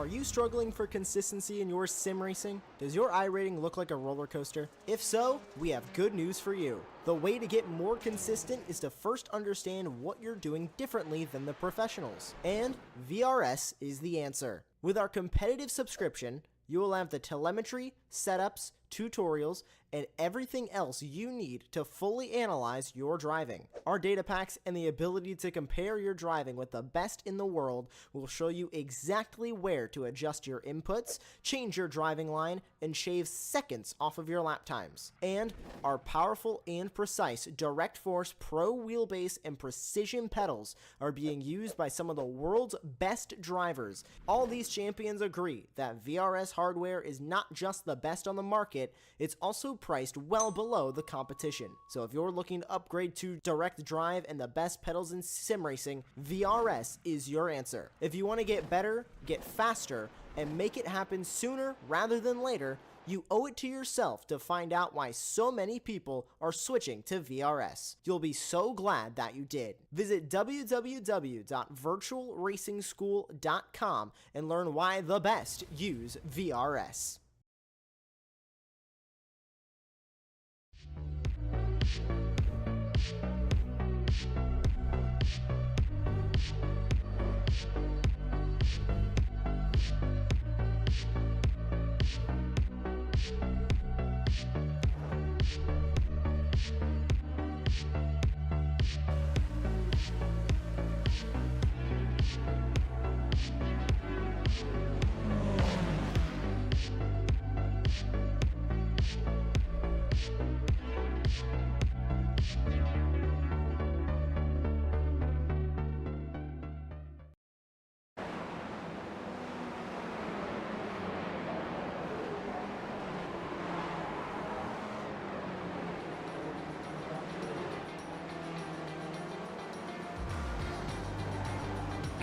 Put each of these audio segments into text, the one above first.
Are you struggling for consistency in your sim racing? Does your iRating look like a roller coaster? If so, we have good news for you. The way to get more consistent is to first understand what you're doing differently than the professionals. And VRS is the answer. With our competitive subscription, you will have the telemetry, setups, tutorials, and everything else you need to fully analyze your driving. Our data packs and the ability to compare your driving with the best in the world will show you exactly where to adjust your inputs, change your driving line, and shave seconds off of your lap times. And our powerful and precise Direct Force Pro wheelbase and precision pedals are being used by some of the world's best drivers. All these champions agree that VRS hardware is not just the best on the market, it's also priced well below the competition. So if you're looking to upgrade to direct drive and the best pedals in sim racing, VRS is your answer. If you want to get better, get faster, and make it happen sooner rather than later, you owe it to yourself to find out why so many people are switching to VRS. You'll be so glad that you did. Visit www.virtualracingschool.com and learn why the best use VRS.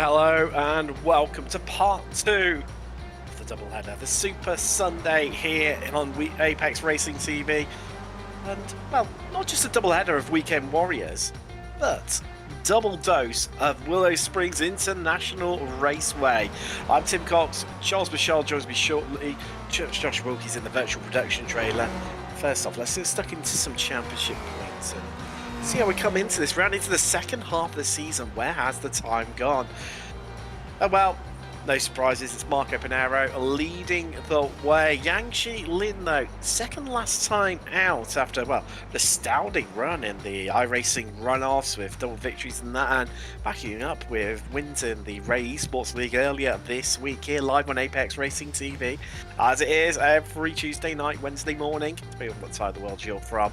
Hello and welcome to part 2 of the doubleheader, the Super Sunday here on Apex Racing TV. And, well, not just a doubleheader of Weekend Warriors, but double dose of Willow Springs International Raceway. I'm Tim Cox. Charles Bashar joins me shortly. Josh Wilkie's in the virtual production trailer. First off, let's get stuck into some championship points. And See how we come into this round, into the second half of the season. Where has the time gone? Oh well, no surprises. It's Marco Pinero leading the way. Yangshi Lin, though, second last time out after, well, the astounding run in the iRacing runoffs with double victories and that, and backing up with wins in the Ray Esports League earlier this week here live on Apex Racing TV, as it is every Tuesday night, Wednesday morning, depending on what side of the world you're from.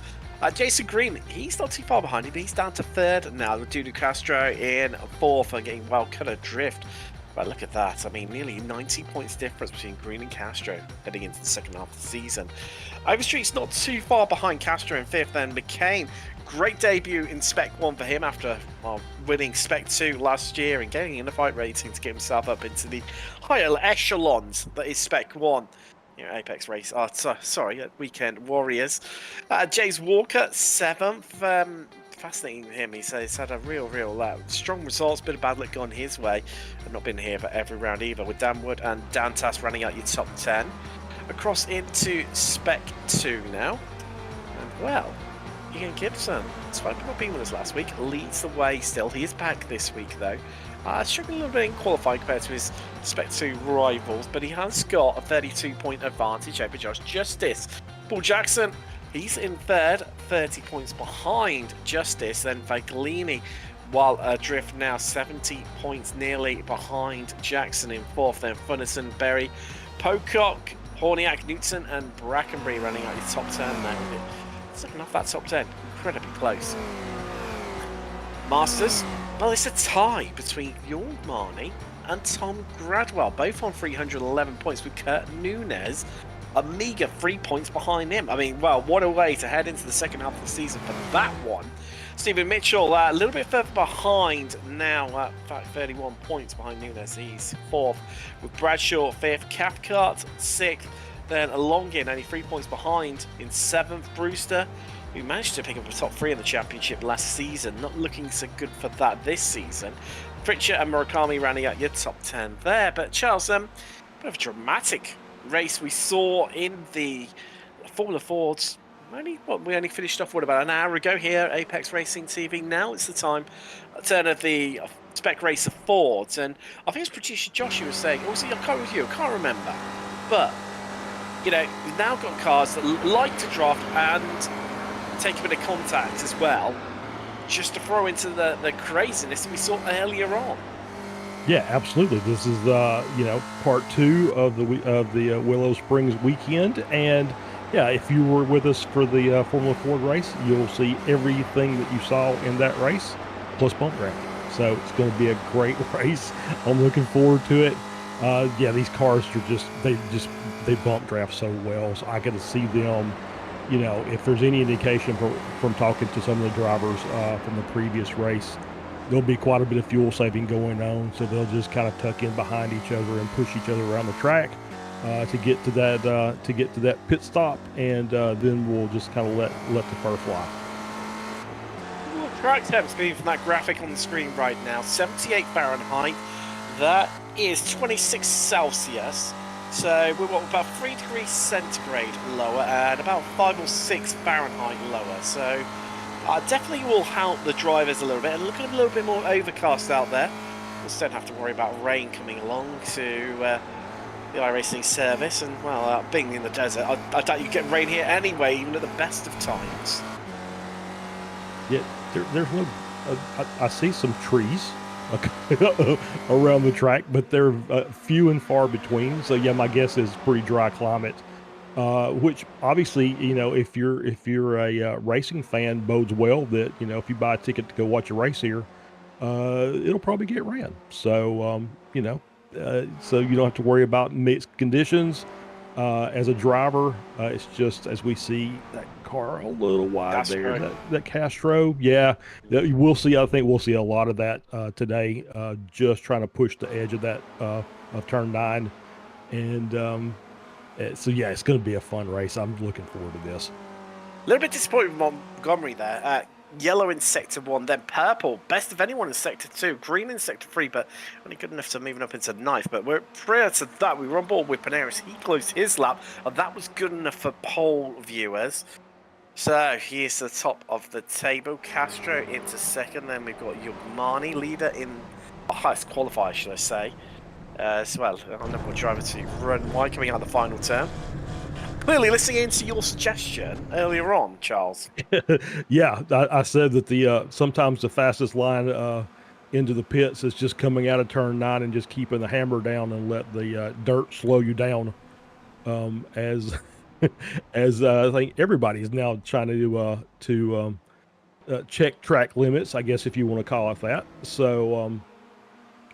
Jason Green, he's not too far behind him. He's down to third now, with Dudu Castro in fourth and getting well cut adrift. But look at that. I mean, nearly 90 points difference between Green and Castro heading into the second half of the season. Overstreet's not too far behind Castro in fifth, then McCain. Great debut in Spec 1 for him after winning Spec 2 last year and getting in the fight rating to get himself up into the higher echelons that is Spec 1. You know, Apex Race, Weekend Warriors. James Walker, 7th. Fascinating him. He's had a real strong results, bit of bad luck gone his way, and not been here for every round either, with Dan Wood and Dan Tass running out your top 10. Across into Spec 2 now, and well, Ian Gibson, despite not being with us last week, leads the way still. He is back this week though. Struggling a little bit in qualifying compared to his Spec 2 rivals, but he has got a 32-point advantage over Josh Justice. Paul Jackson, he's in third, 30 points behind Justice, then Vaglini, while Drift now 70 points nearly behind Jackson in fourth, then Funnison, Berry, Pocock, Horniak, Newton and Brackenbury running out your top 10 now. It's looking off that top 10, incredibly close. Masters, well, it's a tie between Bjorn Marnie and Tom Gradwell, both on 311 points, with Kurt Nunes a meager 3 points behind him. I mean, well, what a way to head into the second half of the season for that one. Stephen Mitchell, a little bit further behind now, in fact 31 points behind Nunes. He's fourth, with Bradshaw fifth, Cathcart sixth, then Longin only 3 points behind in seventh. Brewster, who managed to pick up a top 3 in the championship last season, not looking so good for that this season. Pritchett and Murakami rounding out your top 10 there. But Charles, bit of a dramatic race we saw in the Formula Fords. We only finished off about an hour ago here, Apex Racing TV. Now it's the turn of the Spec Racer Fords, and I think it's producer Josh who was saying, I can't remember, but you know, we've now got cars that like to draft and take a bit of contact as well, just to throw into the craziness that we saw earlier on. Yeah, absolutely. This is part 2 of the Willow Springs weekend, and yeah, if you were with us for the Formula Ford race, you'll see everything that you saw in that race, plus bump drafting. So it's going to be a great race. I'm looking forward to it. Yeah, these cars are they bump draft so well. So I get to see them. You know, if there's any indication from talking to some of the drivers from the previous race, there'll be quite a bit of fuel saving going on. So they'll just kind of tuck in behind each other and push each other around the track to get to that pit stop, and then we'll just kind of let the fur fly. Track temps being from that graphic on the screen right now, 78 Fahrenheit. That is 26 Celsius. So we're about 3 degrees centigrade lower and about 5 or 6 Fahrenheit lower. So definitely will help the drivers a little bit, and looking a little bit more overcast out there. We'll don't have to worry about rain coming along to the iRacing service, and well, being in the desert, I doubt you get rain here anyway, even at the best of times. Yeah, there's no. I see some trees around the track, but they're few and far between. So yeah, my guess is pretty dry climate, which obviously, you know, if you're a racing fan, bodes well that, you know, if you buy a ticket to go watch a race here, it'll probably get ran. So you know, so you don't have to worry about mixed conditions. As a driver, it's just, as we see that car a little wide Castro. there, that Castro. Yeah, we'll see. I think we'll see a lot of that today, just trying to push the edge of that of turn 9. And so, yeah, it's going to be a fun race. I'm looking forward to this. A little bit disappointed with Montgomery there. Yellow in Sector 1, then purple. Best of anyone in Sector 2. Green in Sector 3, but only good enough to moving up into 9th. But prior to that, we were on board with Paneris. He closed his lap, and that was good enough for pole viewers. So here's the top of the table. Castro into second. Then we've got Yugmani, leader in highest qualifier, should I say. As well, our number one driver to run wide coming out of the final turn. Clearly listening into your suggestion earlier on, Charles. Yeah, I said that the sometimes the fastest line into the pits is just coming out of turn 9 and just keeping the hammer down and let the dirt slow you down. As as I think everybody is now trying to check track limits, I guess, if you want to call it that. So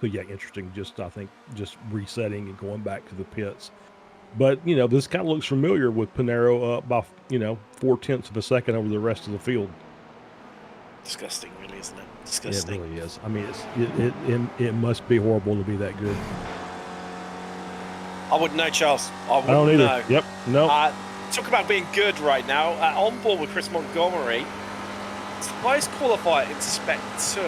yeah, interesting. I think just resetting and going back to the pits. But this kind of looks familiar with Pinero up by 0.4 of a second over the rest of the field. Disgusting, really, isn't it? Disgusting. It really is. I mean, it must be horrible to be that good. I wouldn't know, Charles. I don't either. Know. Yep. No. Talk about being good right now. On board with Chris Montgomery. Highest qualifier in Spec 2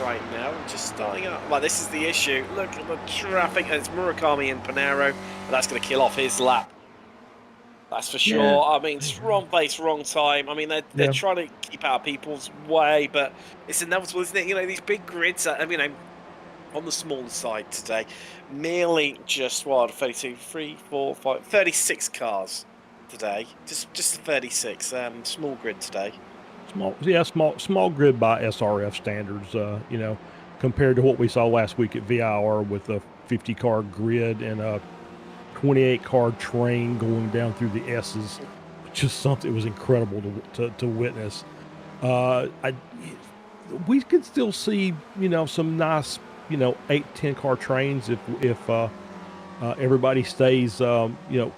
right now. Just starting up. Well, this is the issue. Look at the traffic. And it's Murakami and Pinero. And that's going to kill off his lap. That's for sure. Yeah. I mean, it's wrong place, wrong time. I mean, they're trying to keep out of people's way, but it's inevitable, isn't it? These big grids, on the smaller side today, merely just, 32, 3, 4, 5, 36 cars today. Just 36. Small grid today. Small grid by SRF standards, compared to what we saw last week at VIR with a 50-car grid and a 28-car train going down through the S's. Just something, it was incredible to witness. We could still see, some nice, 8-10 car trains if everybody stays,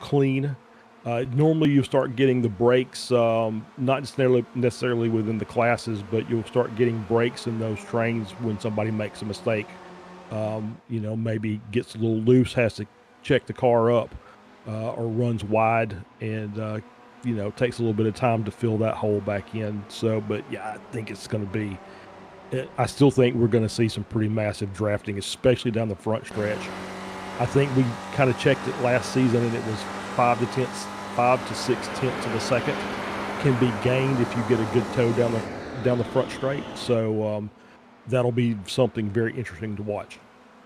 clean. Normally you start getting the breaks, not necessarily within the classes, but you'll start getting breaks in those trains when somebody makes a mistake. Maybe gets a little loose, has to check the car up, or runs wide, and takes a little bit of time to fill that hole back in. So, but yeah, I think it's going to be. I still think we're going to see some pretty massive drafting, especially down the front stretch. I think we kind of checked it last season, and it was 5 to 6 tenths of a second can be gained if you get a good toe down the front straight. So that'll be something very interesting to watch.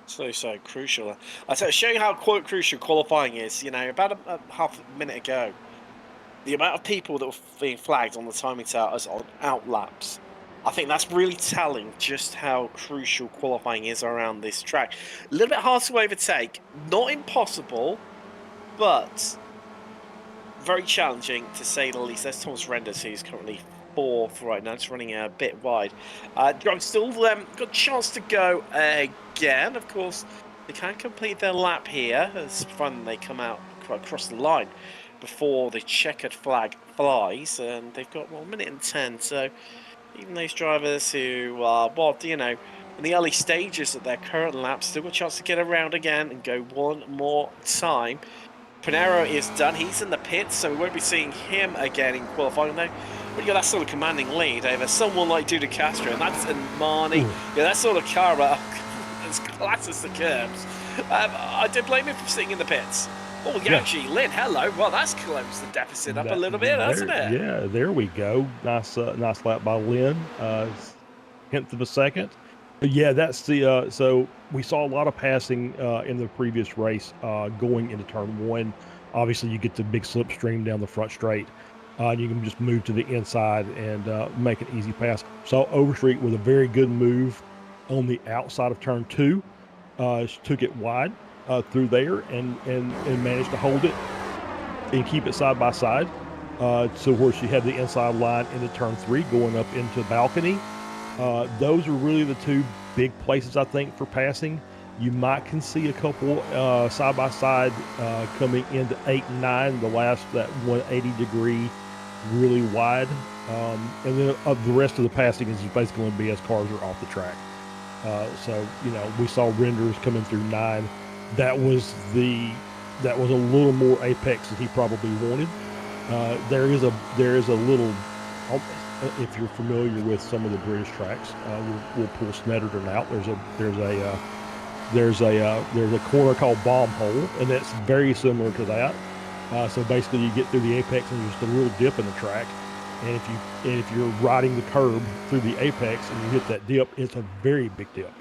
So crucial. I tell you, showing how crucial qualifying is. About a half a minute ago, the amount of people that were being flagged on the timing towers on out laps. I think that's really telling just how crucial qualifying is around this track. A little bit hard to overtake, not impossible, but very challenging to say the least. There's Thomas Renders, who's currently 4th right now, just running a bit wide. I've still got a chance to go again. Of course, they can complete their lap here. It's fun they come out across the line before the checkered flag flies, and they've got 1 minute and 10. So even those drivers who are, in the early stages of their current lap, still got a chance to get around again and go one more time. Pinero is done. He's in the pits, so we won't be seeing him again in qualifying now. But you got that sort of commanding lead over someone like Duda Castro, and that's Marnie. Yeah, that sort of car as class as the curbs. I did blame him for sitting in the pits. Oh, actually, Lynn, hello. Well, that's closed the deficit up a little bit, hasn't it? Yeah, there we go. Nice lap by Lynn. 1/10 of a second. Yeah, that's the. So we saw a lot of passing in the previous race going into turn 1. Obviously, you get the big slipstream down the front straight. You can just move to the inside and make an easy pass. Saw Overstreet with a very good move on the outside of turn 2. She took it wide through there and managed to hold it and keep it side by side. So where she had the inside line into turn 3 going up into the balcony. Those are really the two big places, I think, for passing. You might can see a couple side by side coming into 8 and 9, the last, that 180 degree really wide. And then the rest of the passing is basically going to be as cars are off the track. So, we saw Renders coming through 9. That was a little more apex than he probably wanted. There is a little, if you're familiar with some of the British tracks, we'll pull Snedderton out. There's a corner called Bomb Hole, and that's very similar to that. So basically, you get through the apex and there's just a little dip in the track, And if you're riding the curb through the apex and you hit that dip, it's a very big dip.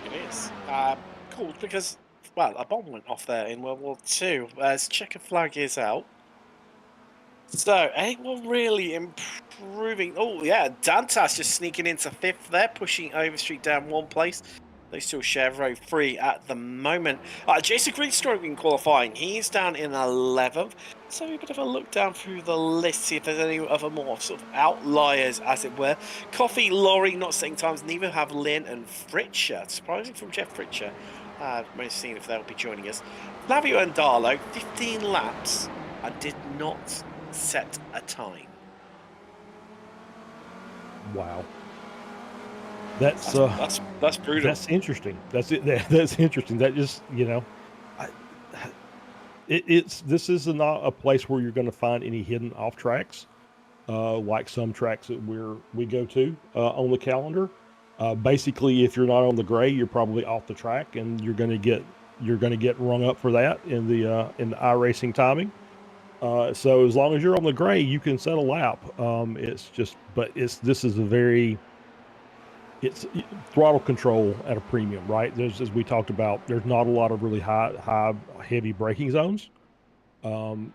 It is. Cool, because, well, a bomb went off there in World War II as checker flag is out. So, anyone really improving? Oh, yeah, Dantas just sneaking into 5th there, pushing Overstreet down 1 place. They still share row 3 at the moment. Jason Green struggling qualifying. He's down in 11th. So a bit of a look down through the list, see if there's any other more sort of outliers, as it were. Coffee, Laurie, not setting times. Neither have Lynn and Fritcher. Surprising from Jeff Fritcher. Most seeing if they'll be joining us. Flavio and Darlow, 15 laps. I did not set a time. Wow. That's brutal. That's interesting. That's interesting. That just, you know, this is not a place where you're going to find any hidden off tracks, like some tracks that we go to on the calendar. Basically, if you're not on the gray, you're probably off the track, and you're going to get rung up for that in the iRacing timing. So as long as you're on the gray, you can set a lap. This is it's throttle control at a premium, right? As we talked about, there's not a lot of really high heavy braking zones.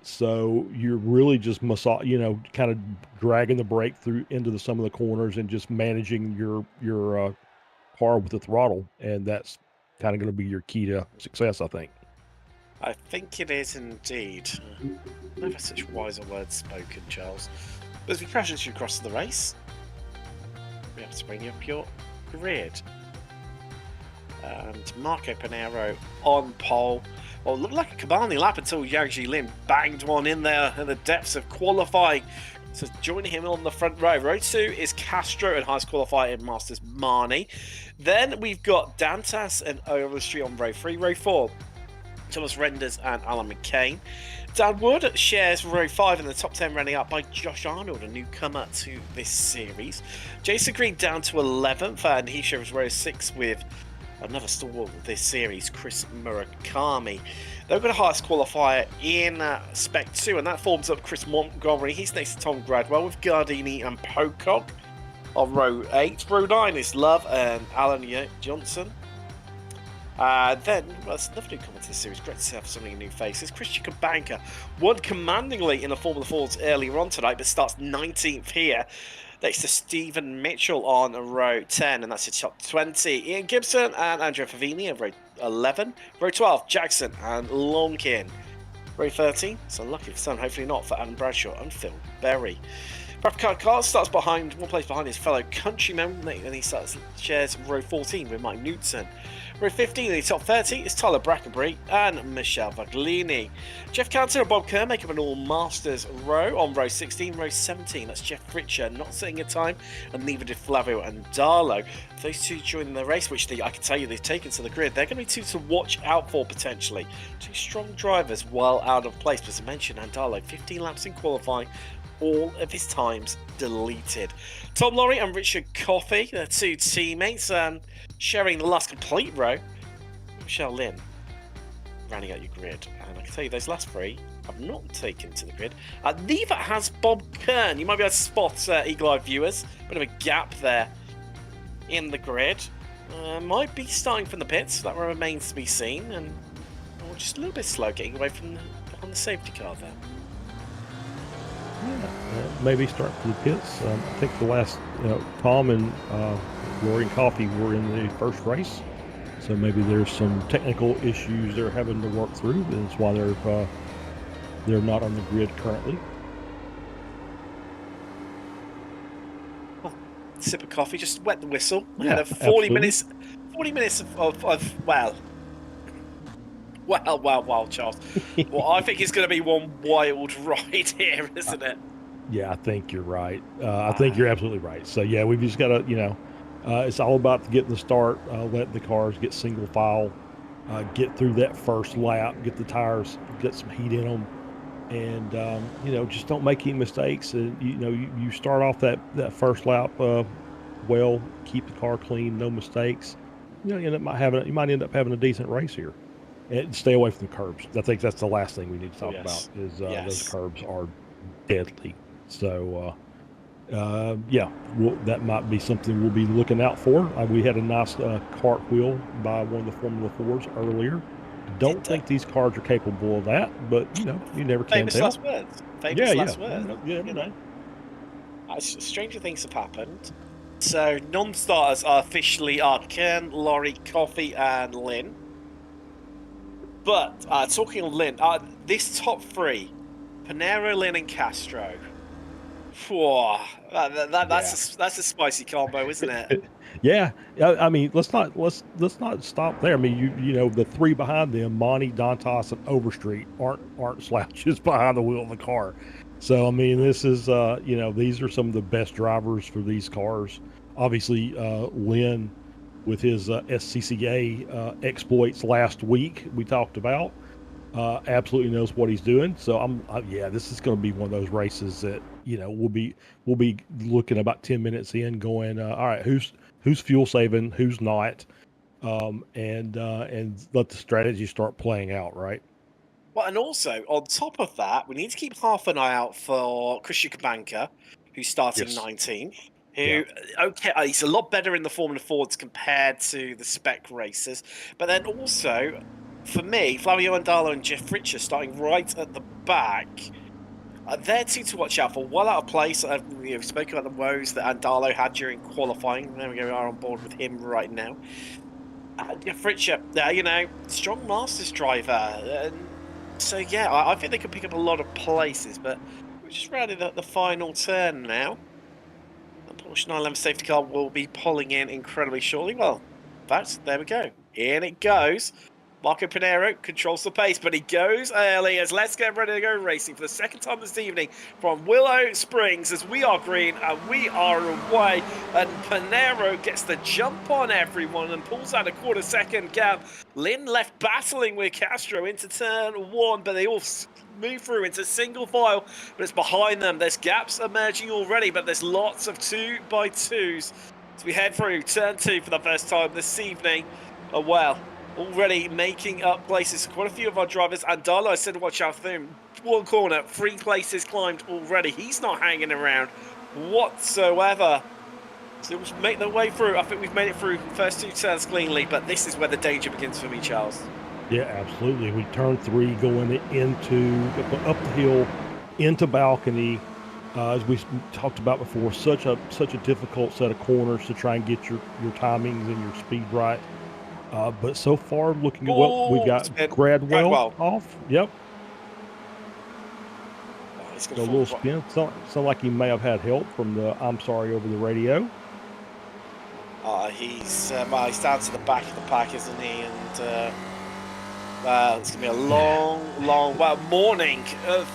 So you're really just kind of dragging the brake through into some of the corners and just managing your car with the throttle, and that's kind of going to be your key to success, I think. I think it is indeed. Never such wiser words spoken, Charles. But as we crash into across the race, we have to bring up your grid. And Marco Panero on pole. Well, it looked like a commanding lap until Yang Lin banged one in there in the depths of qualifying. So joining him on the front row. Row 2 is Castro and highest qualifier in Masters Marnie. Then we've got Dantas and Overstreet on row 3. Row 4, Thomas Renders and Alan McCain. Dan Wood shares row 5 in the top 10, running up by Josh Arnold, a newcomer to this series. Jason Green down to 11th, and he shares row 6 with another stalwart of this series, Chris Murakami. They've got a highest qualifier in Spec 2, and that forms up Chris Montgomery. He's next to Tom Gradwell with Gardini and Pocock on row 8. Row 9 is Love and Alan Johnson. Then, well, that's another newcomer to the series. Great to have so many new faces. Christian Kabanka won commandingly in the Formula 4s earlier on tonight, but starts 19th here. Next to Stephen Mitchell on row 10, and that's his top 20. Ian Gibson and Andrea Favini on row 11. Row 12, Jackson and Longkin. Row 13, so lucky for some, hopefully not, for Adam Bradshaw and Phil Berry. Carl starts behind, 1 place behind his fellow countryman, and he shares row 14 with Mike Newton. Row 15 in the top 30 is Tyler Brackenbury and Michelle Vaglini. Jeff Cantor and Bob Kerr make up an all-masters row on row 16. Row 17, that's Jeff Fritcher, not setting a time, and neither did Flavio and Darlow. Those two joining the race, which I can tell you they've taken to the grid. They're going to be two to watch out for, potentially. Two strong drivers well out of place. But as I mentioned, and Darlow, 15 laps in qualifying, all of his times deleted. Tom Laurie and Richard Coffey, their two teammates, sharing the last complete row. Michelle Lynn rounding out your grid, and I can tell you those last 3 have not taken to the grid. Neither has Bob Kern. You might be able to spot eagle eye viewers, bit of a gap there in the grid. Might be starting from the pits, that remains to be seen, and just a little bit slow getting away from behind the safety car there. Yeah, maybe start from the pits. I think the last Tom and Rory and Coffee were in the first race, so maybe there's some technical issues they're having to work through. That's why they're not on the grid currently. Oh, sip of coffee, just wet the whistle. Yeah, had a 40 absolutely. minutes of Wow, Charles. Well, I think it's going to be one wild ride here, isn't it? Yeah, I think you're right. I think you're absolutely right. So, yeah, we've just got to, it's all about getting the start, let the cars get single file, get through that first lap, get the tires, get some heat in them, and, just don't make any mistakes. And, you start off that first lap well, keep the car clean, no mistakes. You might end up having a decent race here. And stay away from the curbs. I think that's the last thing we need to talk about is those curbs are deadly. So, yeah, that might be something we'll be looking out for. We had a nice cartwheel by one of the Formula 4s earlier. Don't think these cars are capable of that, but, you never can Famous tell. last words. Yeah, Famous yeah. last words. You never know. Stranger things have happened. So non-starters are officially Ken, Laurie, Coffee, and Lynn. But talking of Lynn, this top three, Panero, Lynn, and Castro. Whoa, that's a spicy combo, isn't it? Yeah, I mean, let's not stop there. I mean, you know, the three behind them, Monty, Dantas, and Overstreet aren't slouches behind the wheel of the car. So I mean, this is you know, these are some of the best drivers for these cars. Obviously, Lynn with his SCCA exploits last week we talked about. Absolutely knows what he's doing. So yeah, this is going to be one of those races that, you know, we'll be looking about 10 minutes in, going, all right, who's fuel saving, who's not, and let the strategy start playing out, right? Well, and also on top of that, we need to keep half an eye out for Christian Kabanka, who's starting Yes. 19th. Yeah. Okay, he's a lot better in the Formula Fords compared to the spec races. But then also, for me, Flavio Andalo and Jeff Fritcher starting right at the back. They're two to watch out for. Well out of place. We spoke about the woes that Andalo had during qualifying. There we go. We are on board with him right now. Jeff Fritcher, you know, strong Masters driver. So yeah, I think they could pick up a lot of places. But we're just rounding the final turn now. The Porsche 911 safety car will be pulling in incredibly shortly. Well, in fact, there we go. In it goes. Marco Pinero controls the pace, but he goes early as Let's Get Ready to Go Racing for the second time this evening from Willow Springs as we are green and we are away. And Pinero gets the jump on everyone and pulls out a quarter-second gap. Lynn left battling with Castro into turn one, but they all move through into single file, but it's behind them. There's gaps emerging already, but there's lots of 2x2s as we head through turn two for the first time this evening. Oh, well. Already making up places. Quite a few of our drivers. And Darla, I said watch out for him. One corner, 3 places climbed already. He's not hanging around whatsoever. So we'll make their way through. I think we've made it through the first 2 turns cleanly, but this is where the danger begins for me, Charles. Yeah, absolutely. We turn 3 going into up the hill into balcony. As we talked about before, such a difficult set of corners to try and get your timings and your speed right. But so far, looking well. We got Gradwell off. Yep. A little spin. Sound like he may have had help from the "I'm sorry" over the radio. He's down to the back of the pack, isn't he? And it's gonna be a long morning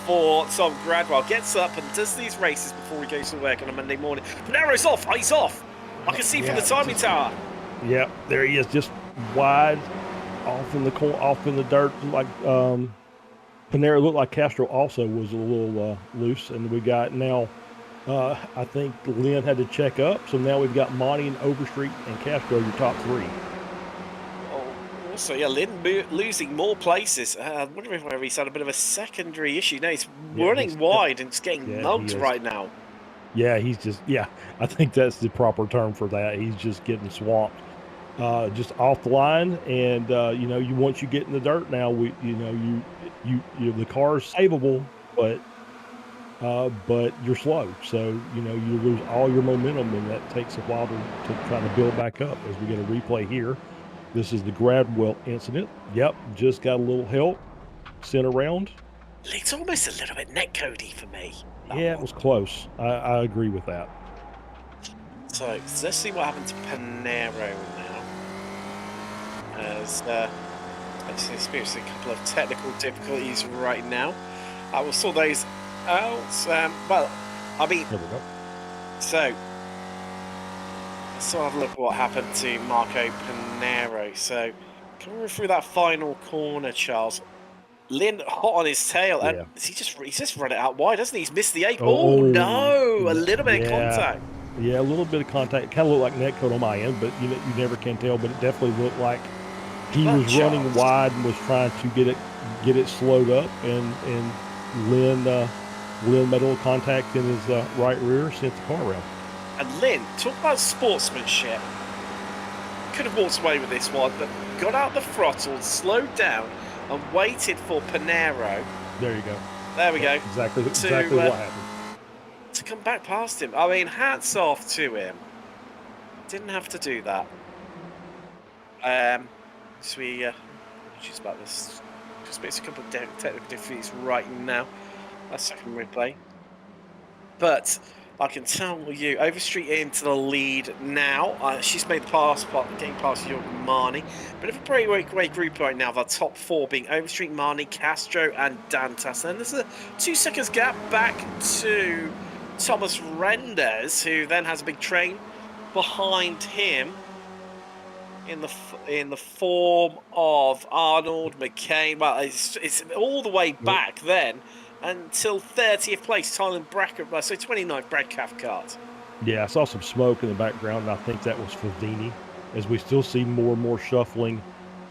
for Tom Gradwell. Gets up and does these races before he goes to work on a Monday morning. Panero's off. He's off. I can see from the timing tower. Yep, there he is, just wide off in the dirt. Like Panera looked like Castro also was a little loose, and we got now. I think Lynn had to check up, so now we've got Monty and Overstreet and Castro, your top 3. Also, yeah, Lynn losing more places. I'm wondering if he's had a bit of a secondary issue. No, he's running wide and just getting mugged right now. Yeah, he's just, I think that's the proper term for that. He's just getting swamped. Just off the line, and you know, once you get in the dirt now, the car is savable, but you're slow, so you know you lose all your momentum, and that takes a while to try to build back up. As we get a replay here, this is the Gradwell incident. Yep, just got a little help, sent around. It's almost a little bit netcodey for me. Yeah, it was close. I agree with that. So let's see what happened to Panero now. As he's experiencing a couple of technical difficulties right now. I will sort those out. Well, I mean, so let's have a look at what happened to Marco Panero. So coming through that final corner, Charles. Lynn hot on his tail, and he's just run it out wide, hasn't he? He's missed the 8. Oh no, a little bit of contact. Yeah, a little bit of contact. It kind of looked like netcode on my end, but you never can tell. But it definitely looked like he was running wide and was trying to get it slowed up, and Lynn Lynn made a little contact in his right rear, sent the car around. And Lynn, talk about sportsmanship. Could have walked away with this one, but got out the throttle, slowed down, and waited for Panero. There you go. There we go. Exactly what happened. To come back past him. I mean, hats off to him. Didn't have to do that. So we just about this. Just makes a couple of technical defeats right now. That's second replay. But I can tell you, Overstreet into the lead now. She's made the pass, getting past Jorgen Marnie. Bit of a great group right now. The top four being Overstreet, Marnie, Castro, and Dantas. And there's a 2 seconds gap back to Thomas Renders, who then has a big train behind him in the form of Arnold, McCain. Well, it's all the way back then until 30th place, Thailand Bracket, so 29th Brad Cathcart. Yeah, I saw some smoke in the background, and I think that was Favini, as we still see more and more shuffling.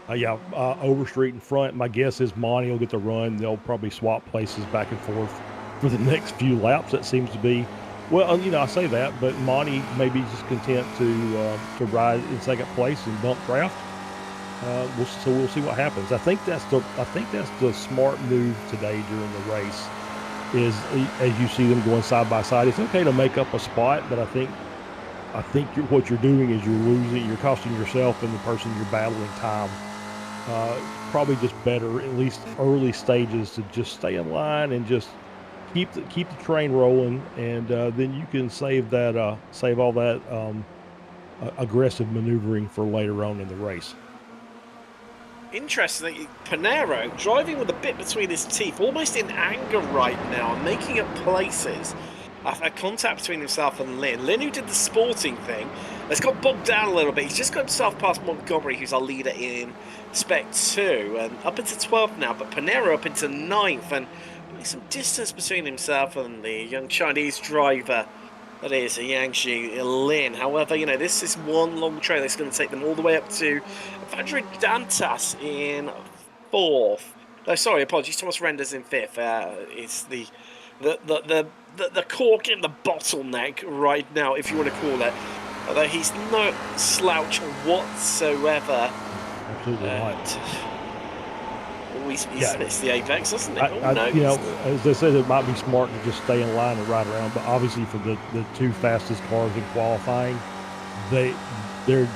Overstreet in front. My guess is Monty will get the run. They'll probably swap places back and forth for the next few laps. That seems to be, well, I say that, but Monty may be just content to ride in second place and bump draft. We'll see what happens. I think that's the smart move today during the race. Is as you see them going side by side, it's okay to make up a spot, but I think what you're doing is you're costing yourself and the person you're battling time. Probably just better, at least early stages, to just stay in line and just keep the train rolling, and then you can save all that aggressive maneuvering for later on in the race. Interestingly, Panero driving with a bit between his teeth, almost in anger right now, and making up places. A contact between himself and Lynn. Lynn, who did the sporting thing, has got bogged down a little bit. He's just got himself past Montgomery, who's our leader in Spec 2, and up into 12th now, but Panero up into 9th, and some distance between himself and the young Chinese driver that is Yangshi Lin. However, this is one long trail that's going to take them all the way up to Vandre Dantas in 4th. No, sorry, apologies. Thomas Renders in 5th. It's the cork in the bottleneck right now, if you want to call it. Although he's no slouch whatsoever. Absolutely right. It's the apex, doesn't it? As I said, it might be smart to just stay in line and ride around. But obviously, for the two fastest cars in qualifying, they're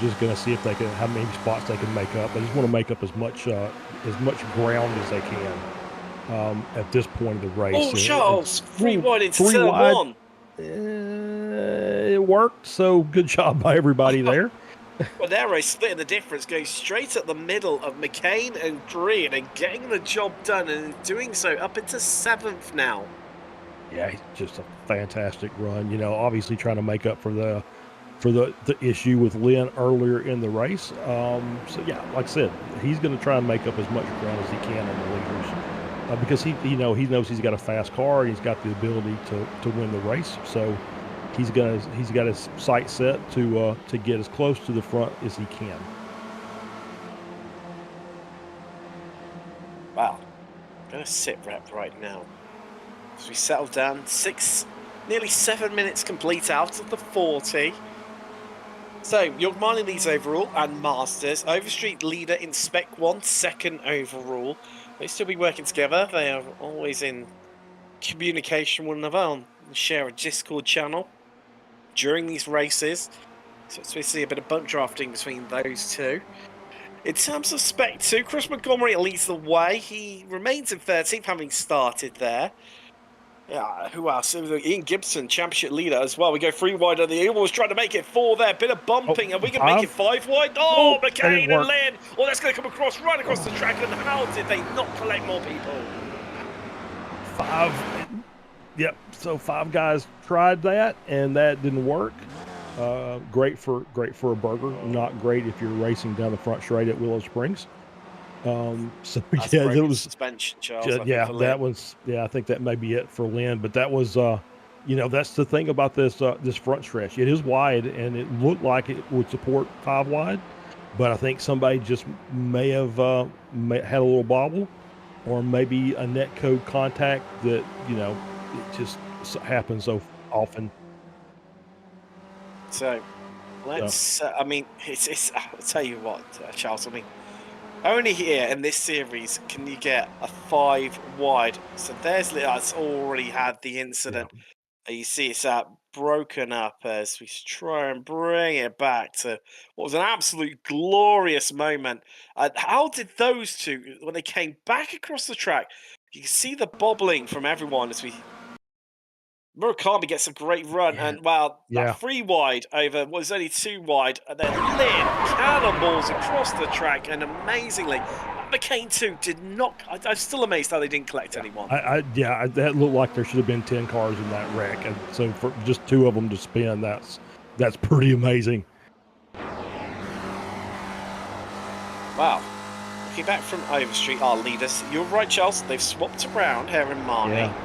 just going to see how many spots they can make up. They just want to make up as much ground as they can at this point of the race. Oh, Charles, 3 wide into turn 1. It worked. So good job by everybody there. Panero splitting the difference, going straight at the middle of McCain and Green and getting the job done, and doing so up into 7th now. Yeah, just a fantastic run. Obviously trying to make up for the issue with Lynn earlier in the race. So yeah, like I said, he's going to try and make up as much ground as he can on the leaders because he knows he's got a fast car and he's got the ability to win the race. So he's got his sight set to get as close to the front as he can. Wow, gonna sit rep right now as we settle down. Nearly 7 minutes complete out of the 40. So Jorgen leads overall and Masters. Overstreet leader in Spec 1, second overall. They still be working together. They are always in communication with one another and share a Discord channel during these races, so we see a bit of bump drafting between those two. In terms of Spec 2, Chris Montgomery leads the way. He remains in 13th, having started there. Yeah, who else? Ian Gibson, championship leader as well. We go 3 wide on the Eagles, trying to make it 4 there. Bit of bumping, and we can make it 5 wide. Oh, McCain and Lynn. Oh, that's going to come right across the track. And how did they not collect more people? 5. Yep. So 5 guys tried that, and that didn't work. Great for a burger. Not great if you're racing down the front straight at Willow Springs. That's it was suspension, Charles. That was. Yeah, I think that may be it for Lynn. But that was. That's the thing about this front stretch. It is wide, and it looked like it would support 5 wide, but I think somebody just may have had a little bobble, or maybe a net code contact that it just happens so often. So So let's. I mean, I'll tell you what, Charles. I mean, only here in this series can you get a 5 wide. So that's already had the yeah, incident. You see it's broken up as we try and bring it back to what was an absolute glorious moment. How did those two, when they came back across the track, you can see the bobbling from everyone as we Murakami gets a great run, yeah, and wow, that yeah. 3 wide over what was only 2 wide, and then lit cannonballs across the track, and amazingly, McCain 2 did not. I'm still amazed how they didn't collect Yeah, anyone. that looked like there should have been 10 cars in that wreck, and so for just 2 of them to spin, that's pretty amazing. Wow. Looking back from Overstreet, our leaders, you're right, Charles. They've swapped around here in Marnie. Yeah.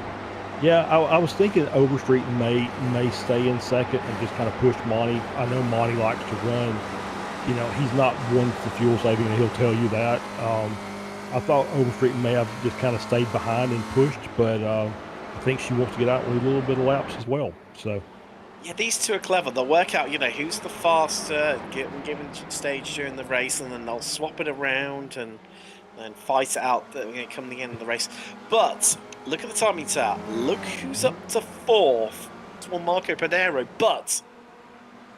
Yeah, I was thinking Overstreet may stay in second and just kind of push Monty. I know Monty likes to run. You know, he's not one for fuel saving, and he'll tell you that. I thought Overstreet may have just kind of stayed behind and pushed, but I think she wants to get out and lead a little bit of laps as well. So Yeah, these two are clever. They'll work out, who's the faster given stage during the race, and then they'll swap it around and fight it out come the end of the race. But look at the timing tower. Look who's up to 4th. It's one Marco Panero. But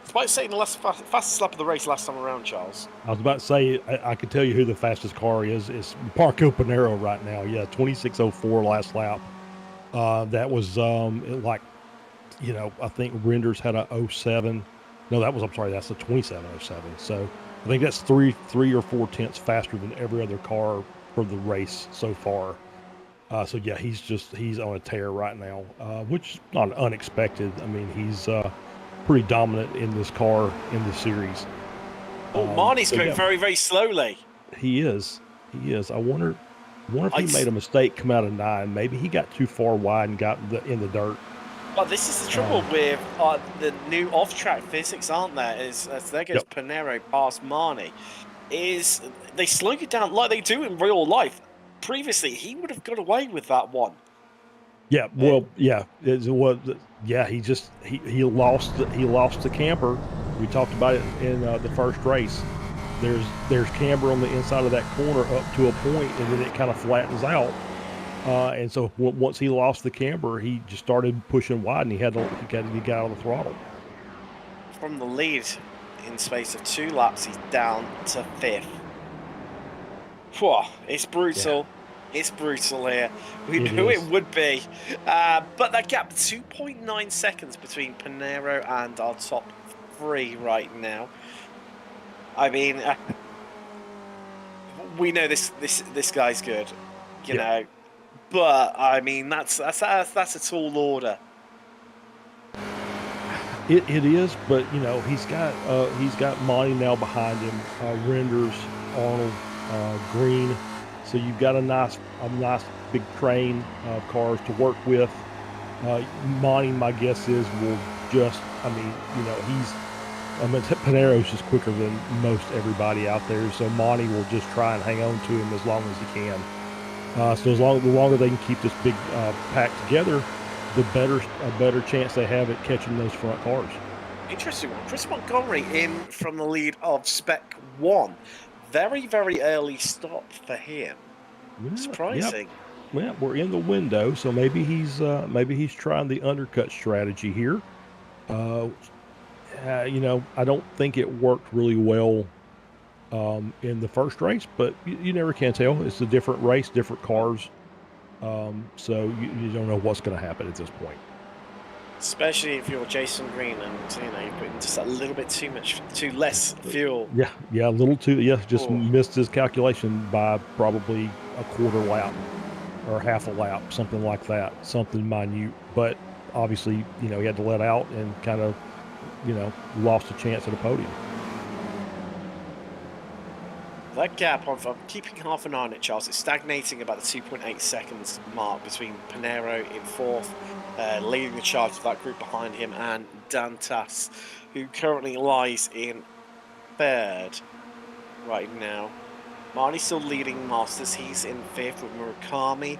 despite saying the fastest lap of the race last time around, Charles. I was about to say I could tell you who the fastest car is. It's Marco Panero right now. Yeah, 26:04 last lap. That was I think Renders had a '07. No, I'm sorry, that's a 27:07. So I think that's three or 4 tenths faster than every other car for the race so far. So yeah, he's on a tear right now, which is not unexpected. I mean, he's pretty dominant in this car in the series. Oh, Marnie's So going yeah, very, very slowly. he is. He is. I wonder if he made a mistake come out of 9. Maybe he got too far wide and got in the dirt. Well, this is the trouble with the new off-track physics, aren't there? As there goes Yep. Panero past Marnie, is they slow you down like they do in real life. Previously, he would have got away with that one. Yeah, well, yeah, yeah. He lost the camber. We talked about it in the first race. There's camber on the inside of that corner up to a point, and then it kind of flattens out. And so once he lost the camber, he just started pushing wide, and he got out of the throttle. From the lead in space of 2 laps, he's down to 5th. Whew, it's brutal. Yeah. It's brutal here. We knew it would be. But that gap, 2.9 seconds between Panero and our top 3 right now. I mean, we know this guy's good, you know. But I mean, that's a tall order. It is, but he's got Monty now behind him, Renders, Arnold, Green. So you've got a nice big train of cars to work with. Monty, my guess is, will just, Panero's just quicker than most everybody out there. So Monty will just try and hang on to him as long as he can. So the longer they can keep this big pack together, the better chance they have at catching those front cars. Interesting one. Chris Montgomery in from the lead of Spec 1. Very, very early stop for him. Yeah, surprising. Yep. Well, we're in the window, so maybe he's trying the undercut strategy here. I don't think it worked really well in the first race, but you never can tell. It's a different race, different cars, so you don't know what's going to happen at this point. Especially if you're Jason Green and you're putting just a little bit too less fuel. Yeah, a little too. Yeah, just missed his calculation by probably a quarter lap or half a lap, something like that, something minute. But obviously, he had to let out and kind of, lost a chance at a podium. That gap, I'm keeping half an eye on it, Charles. It's stagnating about the 2.8 seconds mark between Panero in 4th, leading the charge of that group behind him, and Dantas, who currently lies in 3rd right now. Marnie's still leading Masters. He's in 5th with Murakami.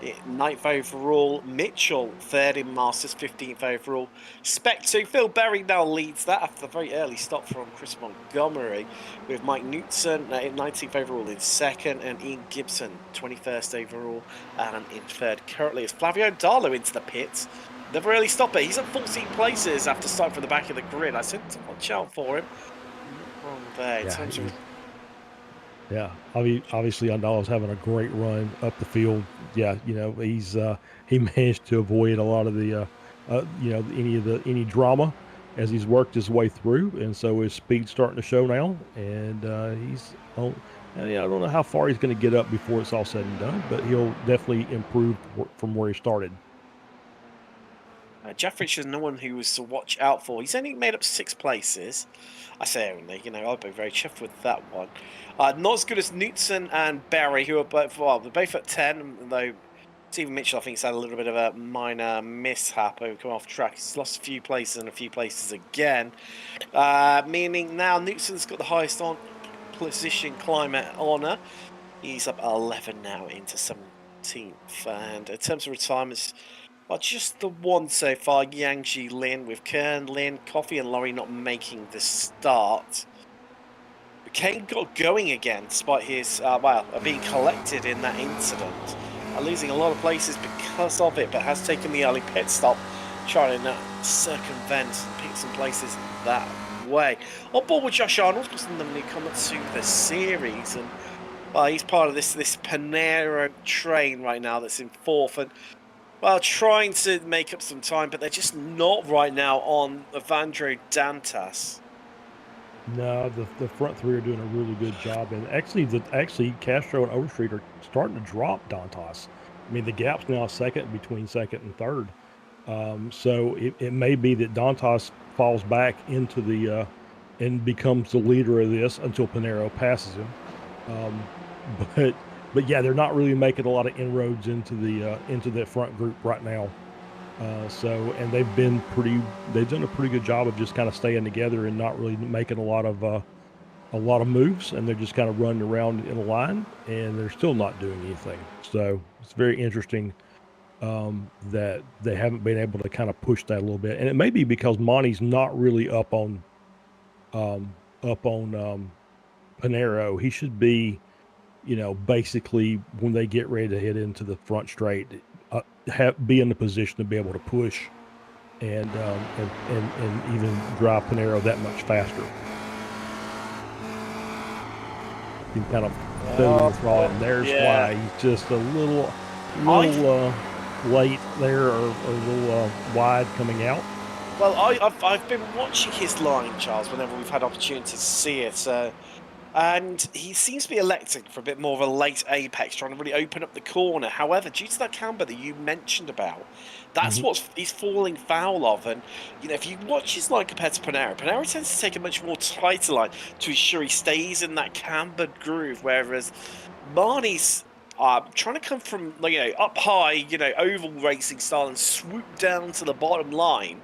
9th overall. Mitchell, 3rd in Masters, 15th overall. Spec 2, Phil Berry now leads that after a very early stop from Chris Montgomery, with Mike Knutson, 19th overall in 2nd, and Ian Gibson, 21st overall and in 3rd. Currently, it's Flavio Darlow into the pits. Never really stopped it. He's at 14 places after starting from the back of the grid. I said to watch out for him. Not wrong there in terms of... Yeah, obviously Andala's having a great run up the field. Yeah, you know, he managed to avoid a lot of the you know, any drama as he's worked his way through, and so his speed's starting to show now. And he's on. I don't know how far he's going to get up before it's all said and done, but he'll definitely improve from where he started. Jeff Richards, no one who was to watch out for. He's only made up 6 places. I say only, you know, I'll be very chuffed with that one. Not as good as Knutson and Berry, who are both, well, they're both at 10, though Stephen Mitchell, I think, has had a little bit of a minor mishap over coming off track. He's lost a few places and a few places again. Meaning now Knutson got the highest on position climate honour. He's up 11 now into 17th. And in terms of retirements, well, just the one so far, Yangji Lin, with Kern, Lin, Coffee and Laurie not making the start. Kane got going again despite his, being collected in that incident. Losing a lot of places because of it, but has taken the early pit stop, trying to circumvent and pick some places that way. On board with Josh Arnold, was the newcomer to the series, and he's part of this Panero train right now that's in 4th, and well, trying to make up some time, but they're just not right now on Evandro Dantas. No, the front 3 are doing a really good job, and actually Castro and Overstreet are starting to drop Dantas. I mean, the gap's now second between 2nd and 3rd, so it may be that Dantas falls back into the and becomes the leader of this until Panero passes him. But yeah, they're not really making a lot of inroads into that front group right now. And they've done a pretty good job of just kind of staying together and not really making a lot of moves, and they're just kind of running around in a line, and they're still not doing anything. So it's very interesting that they haven't been able to kind of push that a little bit, and it may be because Monty's not really up on Panero. He should be, you know, basically when they get ready to head into the front straight, be in the position to be able to push and even drive Panero that much faster. You can kind of fiddle with Raw, and there's why he's just a little late there, or a little wide coming out. Well, I've been watching his line, Charles, whenever we've had opportunity to see it. And he seems to be electing for a bit more of a late apex, trying to really open up the corner. However, due to that camber that you mentioned about, that's what he's falling foul of. And, you know, if you watch his line compared to Panero tends to take a much more tighter line to ensure he stays in that cambered groove, whereas Marnie's trying to come from, you know, up high, you know, oval racing style and swoop down to the bottom line.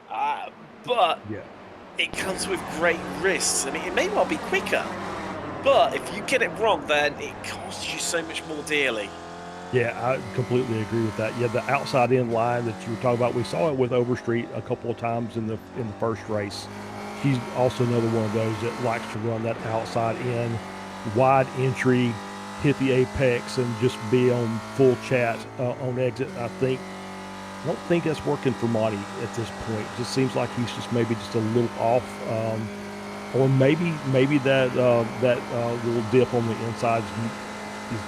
But... yeah. It comes with great risks. I mean, it may well be quicker, but if you get it wrong, then it costs you so much more dearly. Yeah, I completely agree with that. Yeah, the outside in line that you were talking about, we saw it with Overstreet a couple of times in the first race. He's also another one of those that likes to run that outside in, wide entry, hit the apex, and just be on full chat on exit. I don't think that's working for Monty at this point. It just seems like he's just maybe just a little off, or maybe that little dip on the inside is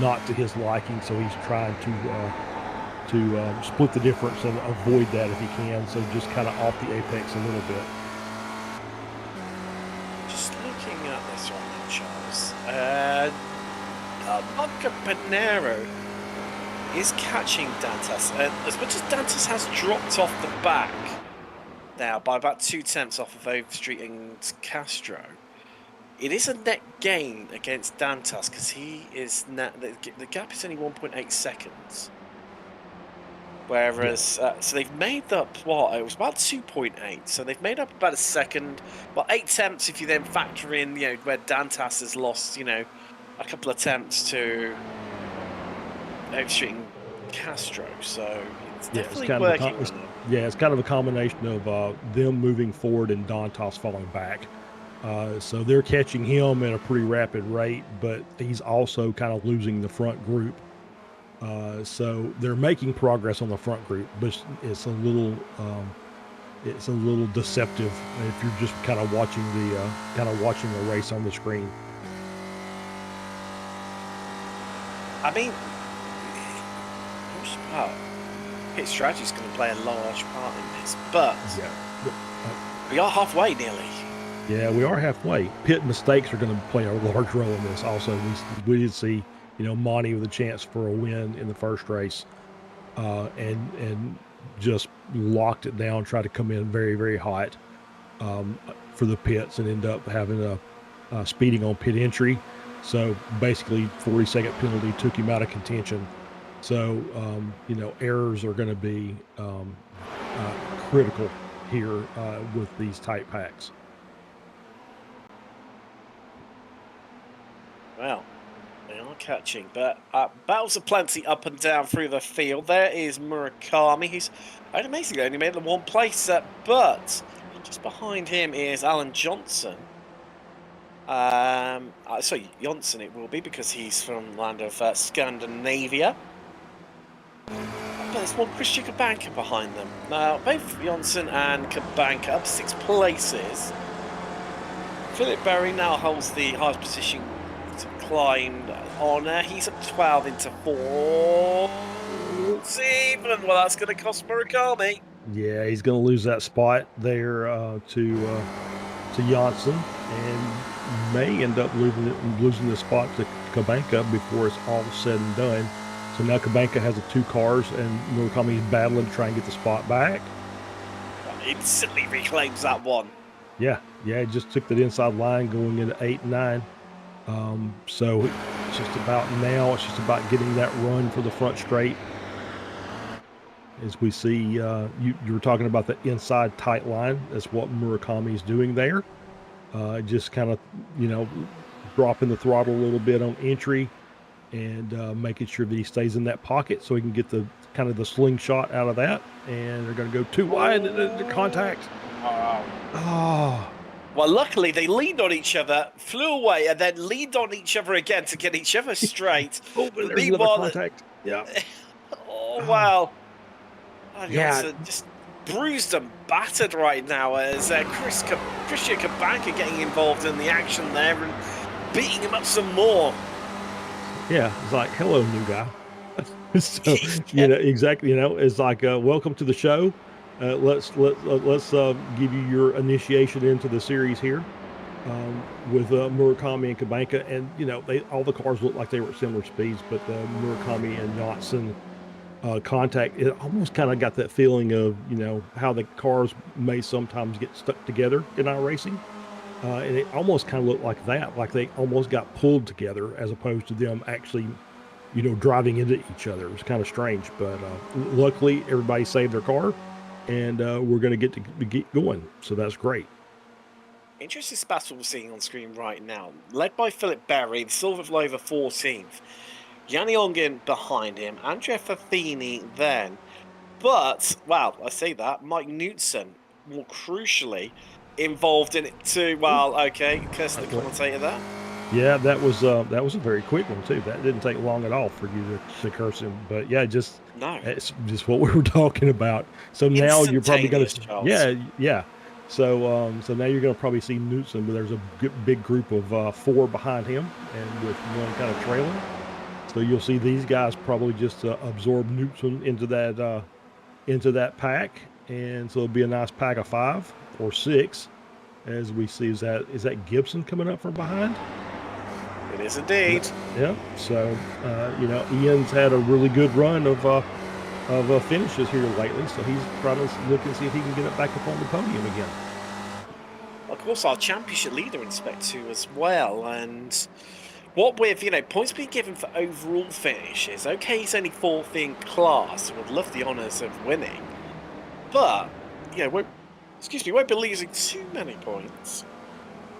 not to his liking. So he's trying to split the difference and avoid that if he can. So just kind of off the apex a little bit. Just looking at this right now, Charles. Monica Panero is catching Dantas, and as much as Dantas has dropped off the back now by about 2 tenths off of Overstreet and Castro, it is a net gain against Dantas because he is the gap is only 1.8 seconds. Whereas, so they've made up what? It was about 2.8. So they've made up about a second, well, 8 tenths if you then factor in, you know, where Dantas has lost, you know, a couple of attempts to overshooting Castro, so it's Yeah, it's definitely kind working. of it's kind of a combination of them moving forward and Dantos falling back. So they're catching him at a pretty rapid rate, but he's also kind of losing the front group. So they're making progress on the front group, but it's a little deceptive if you're just kind of watching the race on the screen. I mean, pit strategy is going to play a large part in this, but we are halfway nearly. Yeah, we are halfway. Pit mistakes are going to play a large role in this. Also, we did see, Monty with a chance for a win in the first race, and just locked it down, tried to come in very, very hot for the pits, and end up having a speeding on pit entry. So basically, 40-second penalty took him out of contention. So errors are going to be critical here with these tight packs. Well, they are catching, but battles are plenty up and down through the field. There is Murakami, who's amazingly only made the one place, but just behind him is Alan Johnson. Sorry, Johnson it will be, because he's from the land of Scandinavia. But there's one Christian Kabanka behind them. Now, both Johnson and Kabanka up 6 places. Philip Berry now holds the highest position to climb on. He's up 12 into 4. Even. Well, that's going to cost Murakami. Yeah, he's going to lose that spot there to Johnson, and may end up losing the spot to Kabanka before it's all said and done. So now Kabanka has the 2 cars, and Murakami is battling to try and get the spot back. Instantly reclaims that one. Yeah, he just took that inside line going into 8 and 9. So it's just about getting that run for the front straight. As we see, you were talking about the inside tight line. That's what Murakami is doing there. Just kind of, dropping the throttle a little bit on entry, and making sure that he stays in that pocket so he can get the kind of the slingshot out of that. And they're going to go too wide into contact. Oh. Well, luckily they leaned on each other, flew away, and then leaned on each other again to get each other straight. There's another contact. Yeah. Oh, wow. Yeah. Just bruised and battered right now as Christian Kabanka getting involved in the action there and beating him up some more. Yeah, it's like, hello, new guy. So, exactly, it's like, welcome to the show. Let's give you your initiation into the series here with Murakami and Kabanka. And, all the cars look like they were at similar speeds, but Murakami and Johnson contact, it almost kind of got that feeling of, how the cars may sometimes get stuck together in iRacing. And it almost kind of looked like that, like they almost got pulled together as opposed to them actually, driving into each other. It was kind of strange, but luckily everybody saved their car, and we're going to get going. So that's great. Interesting battle we're seeing on screen right now. Led by Philip Berry, the Silver Flover 14th. Yanni Ongen behind him. Andrea Fafini then. But, well, I say that, Mike Knutson, more crucially, involved in it too. Well, okay, curse the commentator there. Yeah, that was a very quick one too. That didn't take long at all for you to curse him. But yeah, it's just what we were talking about. So now you're probably going to, yeah. So now you're going to probably see Knutson, but there's a big group of 4 behind him, and with one kind of trailing. So you'll see these guys probably just absorb Knutson into that pack, and so it'll be a nice pack of 5 or 6, as we see. Is that Gibson coming up from behind? It is indeed. Yeah. So Ian's had a really good run of finishes here lately, so he's probably looking to see if he can get it back up on the podium again. Of course, our championship leader in Spec 2 as well, and what with points being given for overall finishes. Okay, he's only 4th in class. Would love the honours of winning, but won't be losing too many points.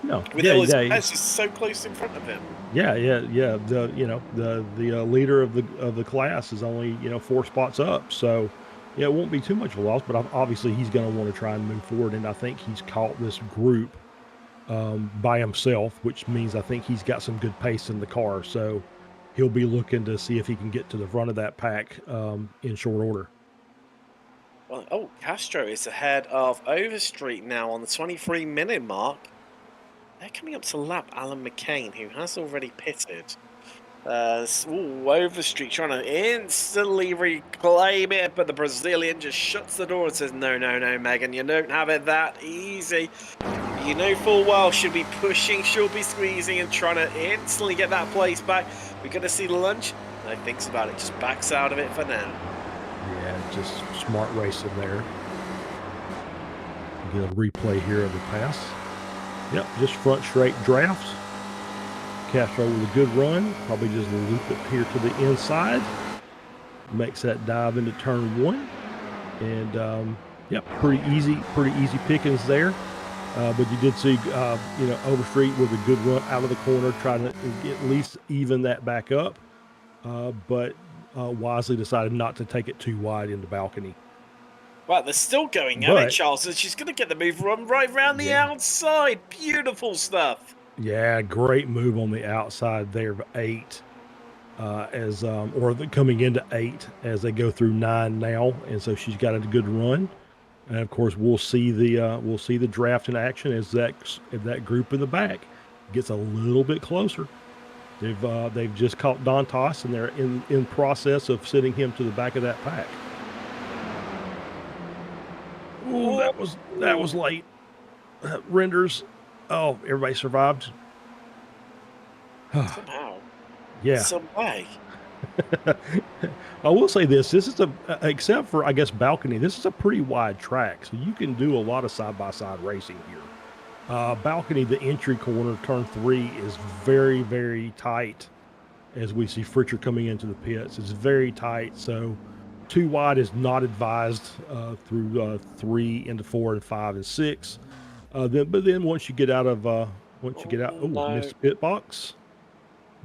No, with all his competitors so close in front of him. Yeah. The leader of the class is only 4 spots up, so yeah, it won't be too much of a loss. But obviously, he's going to want to try and move forward, and I think he's caught this group by himself, which means I think he's got some good pace in the car. So he'll be looking to see if he can get to the front of that pack in short order. Well, oh, Castro is ahead of Overstreet now on the 23-minute mark. They're coming up to lap Alan McCain, who has already pitted. Overstreet trying to instantly reclaim it, but the Brazilian just shuts the door and says, no, Megan, you don't have it that easy. You know full well she'll be pushing, she'll be squeezing and trying to instantly get that place back. We're going to see the lunch. No thinks about it, just backs out of it for now. Yeah, just smart racing there. Get a replay here of the pass. Yep, just front straight drafts. Castro with a good run. Probably just loop it here to the inside. Makes that dive into turn 1. And, yep, pretty easy pickings there. But you did see, Overstreet with a good run out of the corner, trying to at least even that back up. But wisely decided not to take it too wide in the balcony. Well, they're still going at it, Charles, and she's going to get the move run right around the outside. Beautiful stuff. Yeah, great move on the outside there of 8, coming into 8 as they go through 9 now, and so she's got a good run. And of course, we'll see the draft in action as that group in the back gets a little bit closer. They've just caught Dantas, and they're in process of sending him to the back of that pack. Oh, that was late. Renders. Oh, everybody survived. Somehow. Yeah. Some way. I will say this is except for, I guess, balcony, this is a pretty wide track, so you can do a lot of side-by-side racing here. Balcony, the entry corner, turn 3 is very, very tight as we see Fritcher coming into the pits. It's very tight, so too wide is not advised through 3 into 4 and 5 and 6. But then once you get out, missed pit box.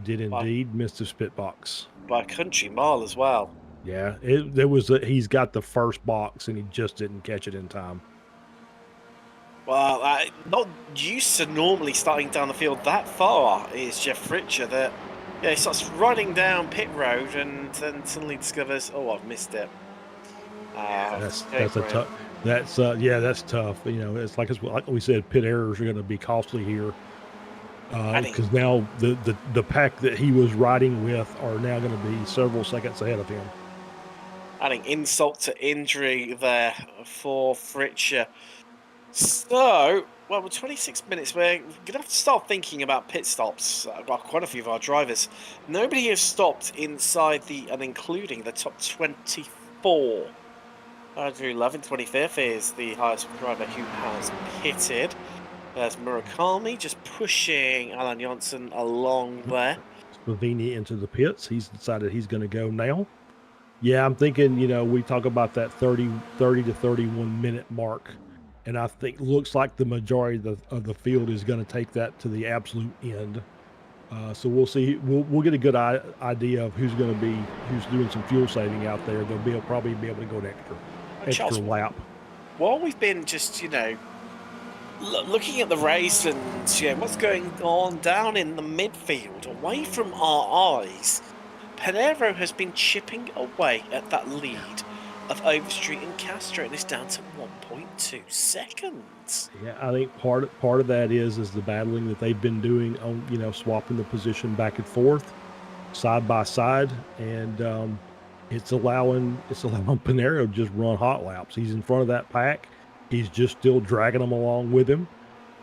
Did indeed miss the spit box by a country mile as well. Yeah, he's got the first box and he just didn't catch it in time. Well, not used to normally starting down the field that far is Jeff Fritcher. That he starts riding down pit road and then suddenly discovers, oh, I've missed it. That's tough. That's tough. It's like we said, pit errors are going to be costly here. Because now the pack that he was riding with are now going to be several seconds ahead of him. Adding insult to injury there for Fritcher. So, well, with 26 minutes, we're going to have to start thinking about pit stops. Well, quite a few of our drivers. Nobody has stopped inside and including the top 24. Andrew Love in 25th is the highest driver who has pitted. There's Murakami just pushing Alan Janssen along there. Slovenia into the pits. He's decided he's going to go now. Yeah, I'm thinking, we talk about that 30 to 31 minute mark. And I think looks like the majority of the field is going to take that to the absolute end. So we'll see. We'll get a good idea of who's doing some fuel saving out there. They'll probably be able to go an extra lap. While we've been just, looking at the race and what's going on down in the midfield, away from our eyes, Pinheiro has been chipping away at that lead of Overstreet and Castro, and it's down to 1.2 seconds. Yeah, I think part of that is the battling that they've been doing on swapping the position back and forth, side by side, and it's allowing Pinheiro to just run hot laps. He's in front of that pack. He's just still dragging them along with him.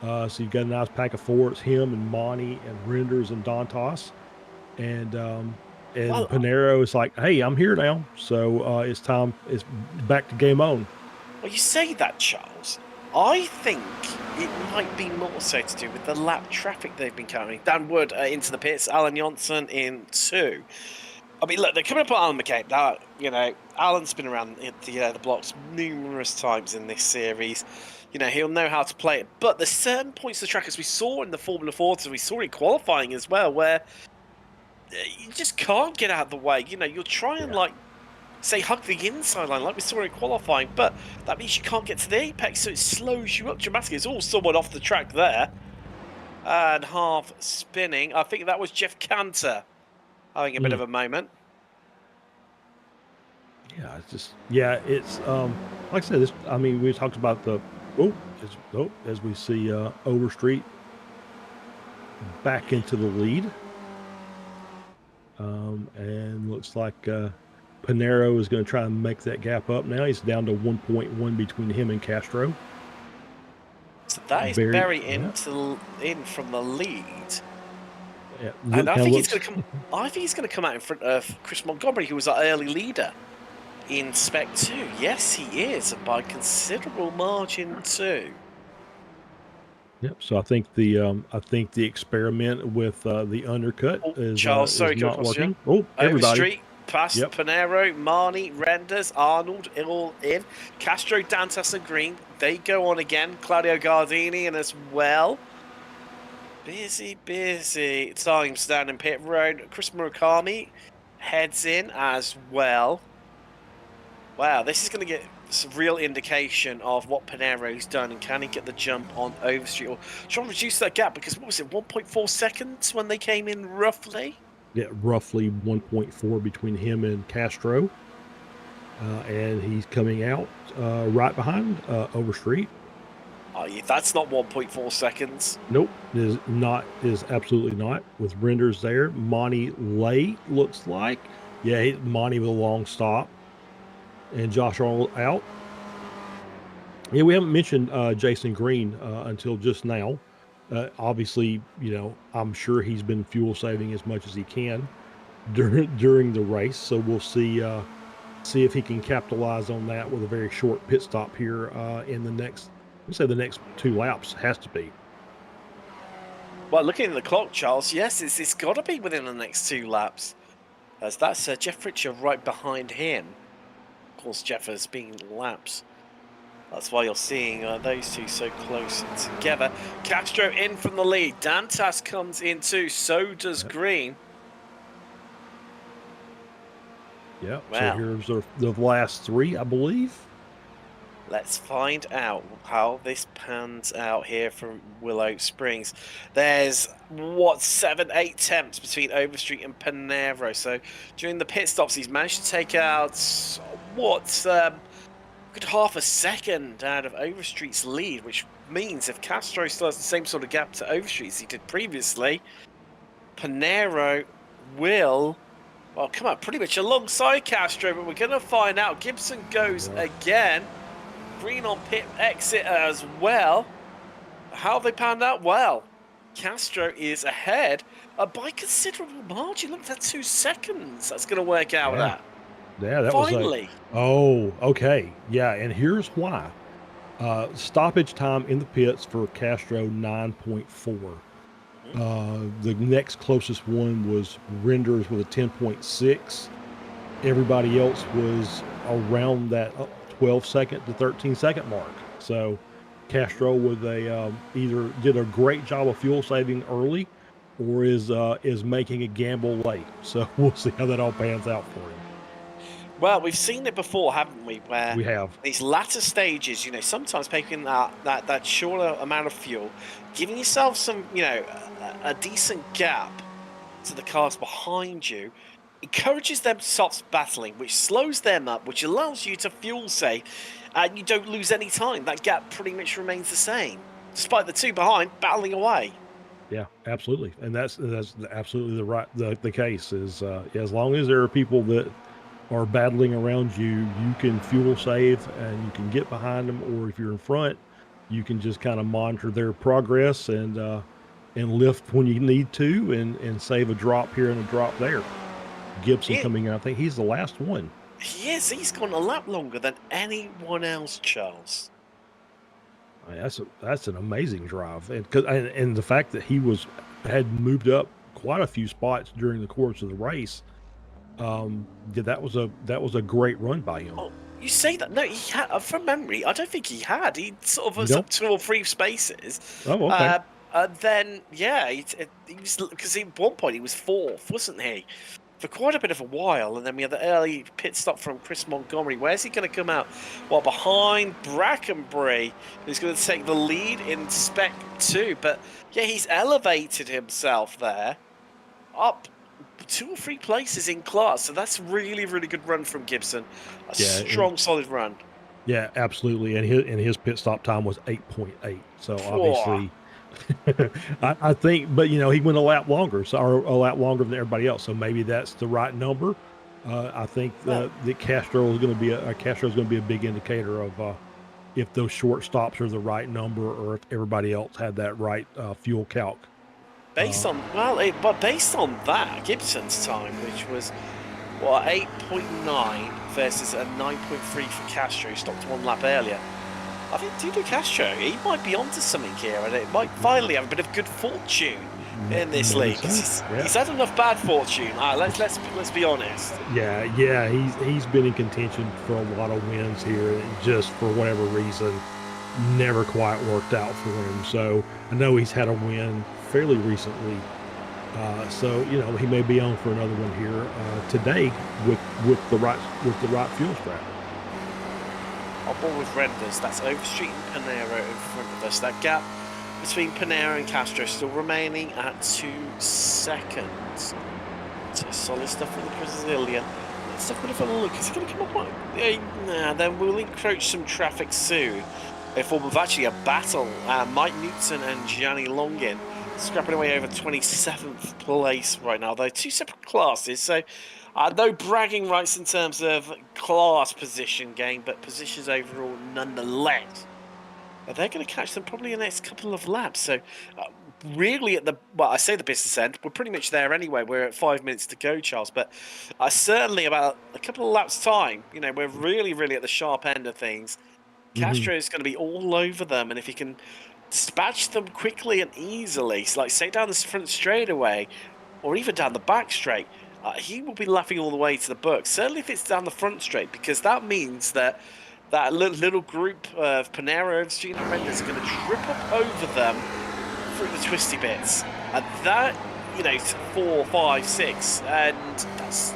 So you've got a nice pack of 4. It's him and Monty and Renders and Dantas. And Pinheiro is like, hey, I'm here now. So it's time. It's back to game on. Well, you say that, Charles. I think it might be more so to do with the lap traffic they've been carrying. Dan Wood into the pits, Alan Janssen in 2. I mean, look, they're coming up on Alan McCain. Alan's been around the blocks numerous times in this series. You know, he'll know how to play it. But there's certain points of the track, as we saw in the Formula 4s, and we saw in qualifying as well, where you just can't get out of the way. You know, you'll try and, like, say, hug the inside line, like we saw in qualifying, but that means you can't get to the apex, so it slows you up dramatically. It's all someone off the track there. And half spinning. I think that was Jeff Cantor having a bit of a moment. Yeah, it's just, it's like I said, this, I mean, we talked about the as we see Overstreet back into the lead, and looks like Panero is going to try and make that gap up. Now he's down to 1.1 between him and Castro. So that is Berry in from the lead. Yeah, and I think he's going to come. I think he's going to come out in front of Chris Montgomery, who was our early leader in Spec 2. Yes, he is, and by considerable margin too. Yep. So I think the experiment with the undercut is Charles, sorry, not working. You. Everybody. Overstreet, past Panero, Marnie, Renders, Arnold, all in. Castro, Dantas, and Green. They go on again. Claudio Gardini and as well. Busy times down in pit road. Chris Murakami heads in as well. Wow, this is going to get some real indication of what Panero's done, and can he get the jump on Overstreet or try and reduce that gap, because what was it, 1.4 seconds when they came in roughly? Yeah, roughly 1.4 between him and Castro, and he's coming out right behind Overstreet. Oh, yeah, that's not 1.4 seconds. Nope, is absolutely not. With Renders there, Monty late looks like. Yeah, Monty with a long stop. And Josh Arnold out. Yeah, we haven't mentioned Jason Green until just now. Obviously, you know, I'm sure he's been fuel saving as much as he can during the race. So we'll see if he can capitalize on that with a very short pit stop here in the next, let's say the next 2 laps has to be. Well, looking at the clock, Charles, yes, it's got to be within the next 2 laps. As that's Jeff Richer right behind him. Of course, Jeff has been laps. That's why you're seeing those two so close together. Castro in from the lead. Dantas comes in too. So does Green. Yeah. Wow. So here's the last 3, I believe. Let's find out how this pans out here from Willow Springs. There's, 7, 8 attempts between Overstreet and Panero. So during the pit stops, he's managed to take out, good half a second out of Overstreet's lead, which means if Castro still has the same sort of gap to Overstreet as he did previously, Panero will, well, come on, pretty much alongside Castro, but we're going to find out. Gibson goes again. Green on pit exit as well. How have they panned out? Well, Castro is ahead by considerable margin. Look at that, 2 seconds. That's going to work out at. Yeah, that finally. Oh, okay. Yeah, and here's why. Stoppage time in the pits for Castro, 9.4. The next closest one was Renders with a 10.6. Everybody else was around that 12-second to 13-second mark. So Castro with either did a great job of fuel saving early, or is making a gamble late. So we'll see how that all pans out for him. Well, we've seen it before, haven't we? Where we have these latter stages, you know, sometimes taking that shorter amount of fuel, giving yourself some, you know, a decent gap to the cars behind you, encourages them to stop battling, which slows them up, which allows you to fuel save, and you don't lose any time. That gap pretty much remains the same, despite the 2 behind battling away. Yeah, absolutely, and that's absolutely the case. Is as long as there are people that are battling around you, you can fuel save and you can get behind them, or if you're in front, you can just kind of monitor their progress and lift when you need to, and save a drop here and a drop there. Gibson coming out, I think he's the last one. He is. He's gone a lap longer than anyone else, Charles. I mean, that's an amazing drive, and the fact that he had moved up quite a few spots during the course of the race. That was a great run by him. Oh, You say that? No, he had. From memory, I don't think he had. He sort of You was up don't? 2 or 3 spaces. Oh, okay. Then yeah, he was, because at one point he was 4th, wasn't he? For quite a bit of a while, and then we had the early pit stop from Chris Montgomery. Where's he going to come out? Well, behind Brackenbury, who's going to take the lead in Spec 2. But yeah, he's elevated himself there up 2 or 3 places in class. So that's really, really good run from Gibson. A strong, solid run. Yeah, absolutely. And his pit stop time was 8.8. So obviously, I think, but he went a lap longer, or a lap longer than everybody else. So maybe that's the right number. I think that Castro is going to be a big indicator of if those short stops are the right number, or if everybody else had that right fuel calc. Based on that, Gibson's time, which was 8.9 versus a 9.3 for Castro, who stopped 1 lap earlier. I think Dudu Castro, he might be onto something here, and it might finally have a bit of good fortune in this league. He's had enough bad fortune. Let's be honest. Yeah, he's been in contention for a lot of wins here, and just for whatever reason, never quite worked out for him. So I know he's had a win fairly recently. So he may be on for another one here today with the right fuel strap. On board with Renders, that's Overstreet and Panero in front of us. That gap between Panero and Castro still remaining at 2 seconds. So solid stuff from the Brazilian. Let's have a bit of a look. Is he going to come up on? Then we'll encroach some traffic soon. A form of actually a battle. Mike Newton and Gianni Longin scrapping away over 27th place right now. They're 2 separate classes, so no bragging rights in terms of class position gain, but positions overall nonetheless. They're going to catch them probably in the next couple of laps. So really I say the business end, we're pretty much there anyway. We're at 5 minutes to go, Charles, but certainly about a couple of laps time, we're really, really at the sharp end of things. Castro is going to be all over them, and if he can dispatch them quickly and easily, so like say down the front straightaway, or even down the back straight, he will be laughing all the way to the book. Certainly if it's down the front straight, because that means that little group of Panero, Overstreet and Renders are going to trip up over them through the twisty bits. And that, 4, 5, 6, and that's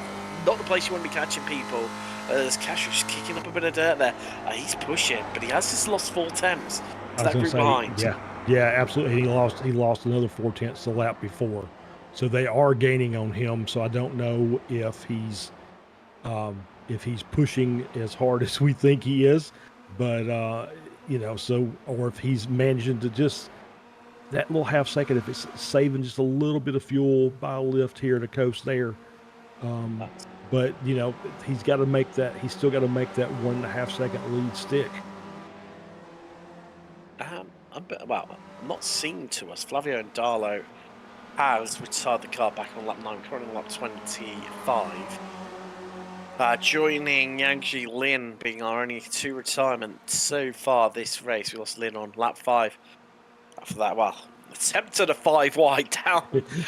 not the place you want to be catching people. As Castro's kicking up a bit of dirt there. He's pushing, but he has just lost 4 tenths to that group behind. Yeah, absolutely. He lost another 4 tenths the lap before. So they are gaining on him. So I don't know if he's pushing as hard as we think he is, but or if he's managing to just that little half second, if it's saving just a little bit of fuel by a lift here to coast there. But he's got to make that. He's still got to make that 1.5 second lead stick. Not seen to us. Flavio and Darlo has retired the car back on lap 9, currently on lap 25. Joining Yangji Lin being our only 2 retirements so far this race. We lost Lin on lap 5. After that, attempted a 5 wide down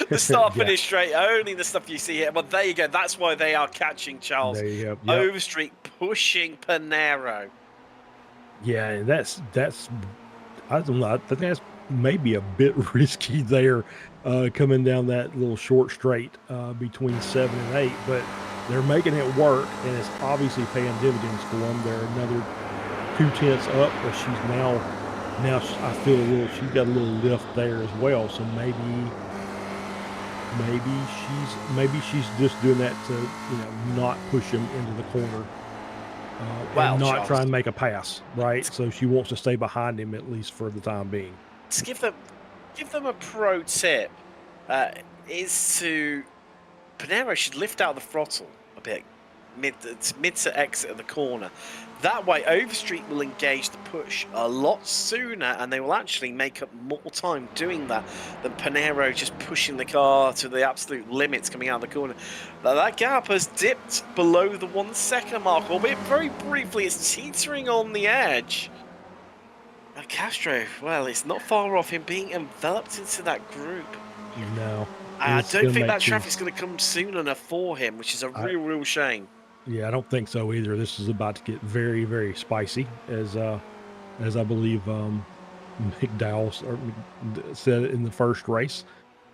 the start finish straight. Only the stuff you see here. But there you go. That's why they are catching Charles. There you go. Yep. Overstreet pushing Panero. Yeah, and that's I don't know. I think that's maybe a bit risky there, coming down that little short straight between 7 and 8. But they're making it work, and it's obviously paying dividends for them. They're another 2 tenths up, but she's now I feel she's got a little lift there as well. So maybe she's just doing that to not push him into the corner, and not try and make a pass, right? So she wants to stay behind him at least for the time being. To give them a pro tip, is to Panero should lift out the throttle a bit mid to exit of the corner. That way, Overstreet will engage the push a lot sooner, and they will actually make up more time doing that than Panero just pushing the car to the absolute limits coming out of the corner. That gap has dipped below the 1 second mark, albeit very briefly. It's teetering on the edge. And Castro, it's not far off him being enveloped into that group. No. I don't think that traffic's going to come soon enough for him, which is a real shame. Yeah, I don't think so either. This is about to get very, very spicy, as I believe McDowell said in the first race.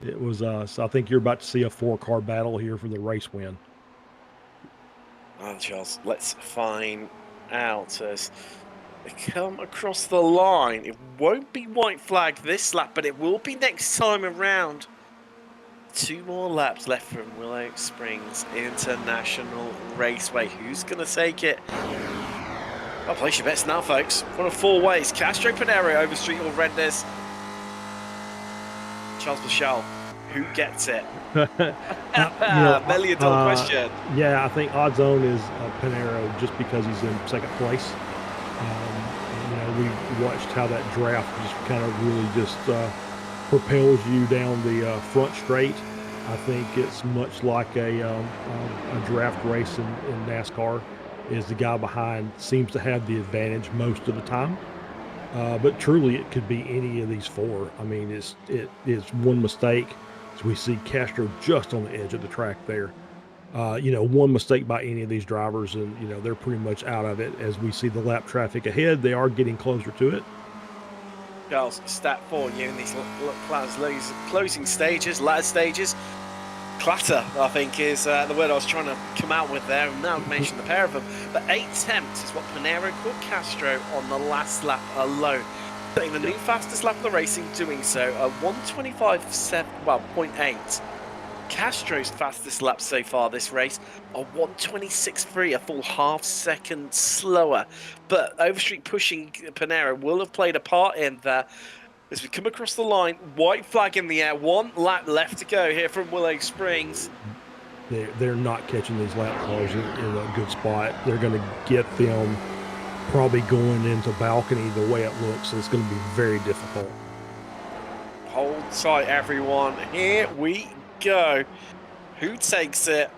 It was so I think you're about to see a 4-car battle here for the race win. Well, Charles, let's find out as they come across the line. It won't be white flag this lap, but it will be next time around. 2 more laps left from Willow Springs International Raceway. Who's going to take it? I'll place your bets now, folks. One of 4 ways. Castro, Panero, Overstreet or Renders. Charles Michel, who gets it? $1,000,000 question. Yeah, I think odds on is Panero, just because he's in second place. We watched how that draft just kind of really just propels you down the front straight. I think it's much like a draft race in NASCAR. Is the guy behind seems to have the advantage most of the time. But truly, it could be any of these 4. I mean, it is one mistake. So we see Castro just on the edge of the track there. One mistake by any of these drivers, and they're pretty much out of it. As we see the lap traffic ahead, they are getting closer to it. Charles, stat for you in these closing stages, ladder stages. Clatter, I think, is the word I was trying to come out with there. And now I've mentioned the pair of them. But 8 attempts is what Panero caught Castro on the last lap alone. Setting the new fastest lap of the racing, doing so a 1:25.8. Castro's fastest lap so far this race, a 1:26.3, a full half-second slower. But Overstreet pushing Panero will have played a part in that. As we come across the line, white flag in the air, 1 lap left to go here from Willow Springs. They're not catching these lap cars in a good spot. They're going to get them probably going into balcony the way it looks, so it's going to be very difficult. Hold tight, everyone. Here we go. Who takes it?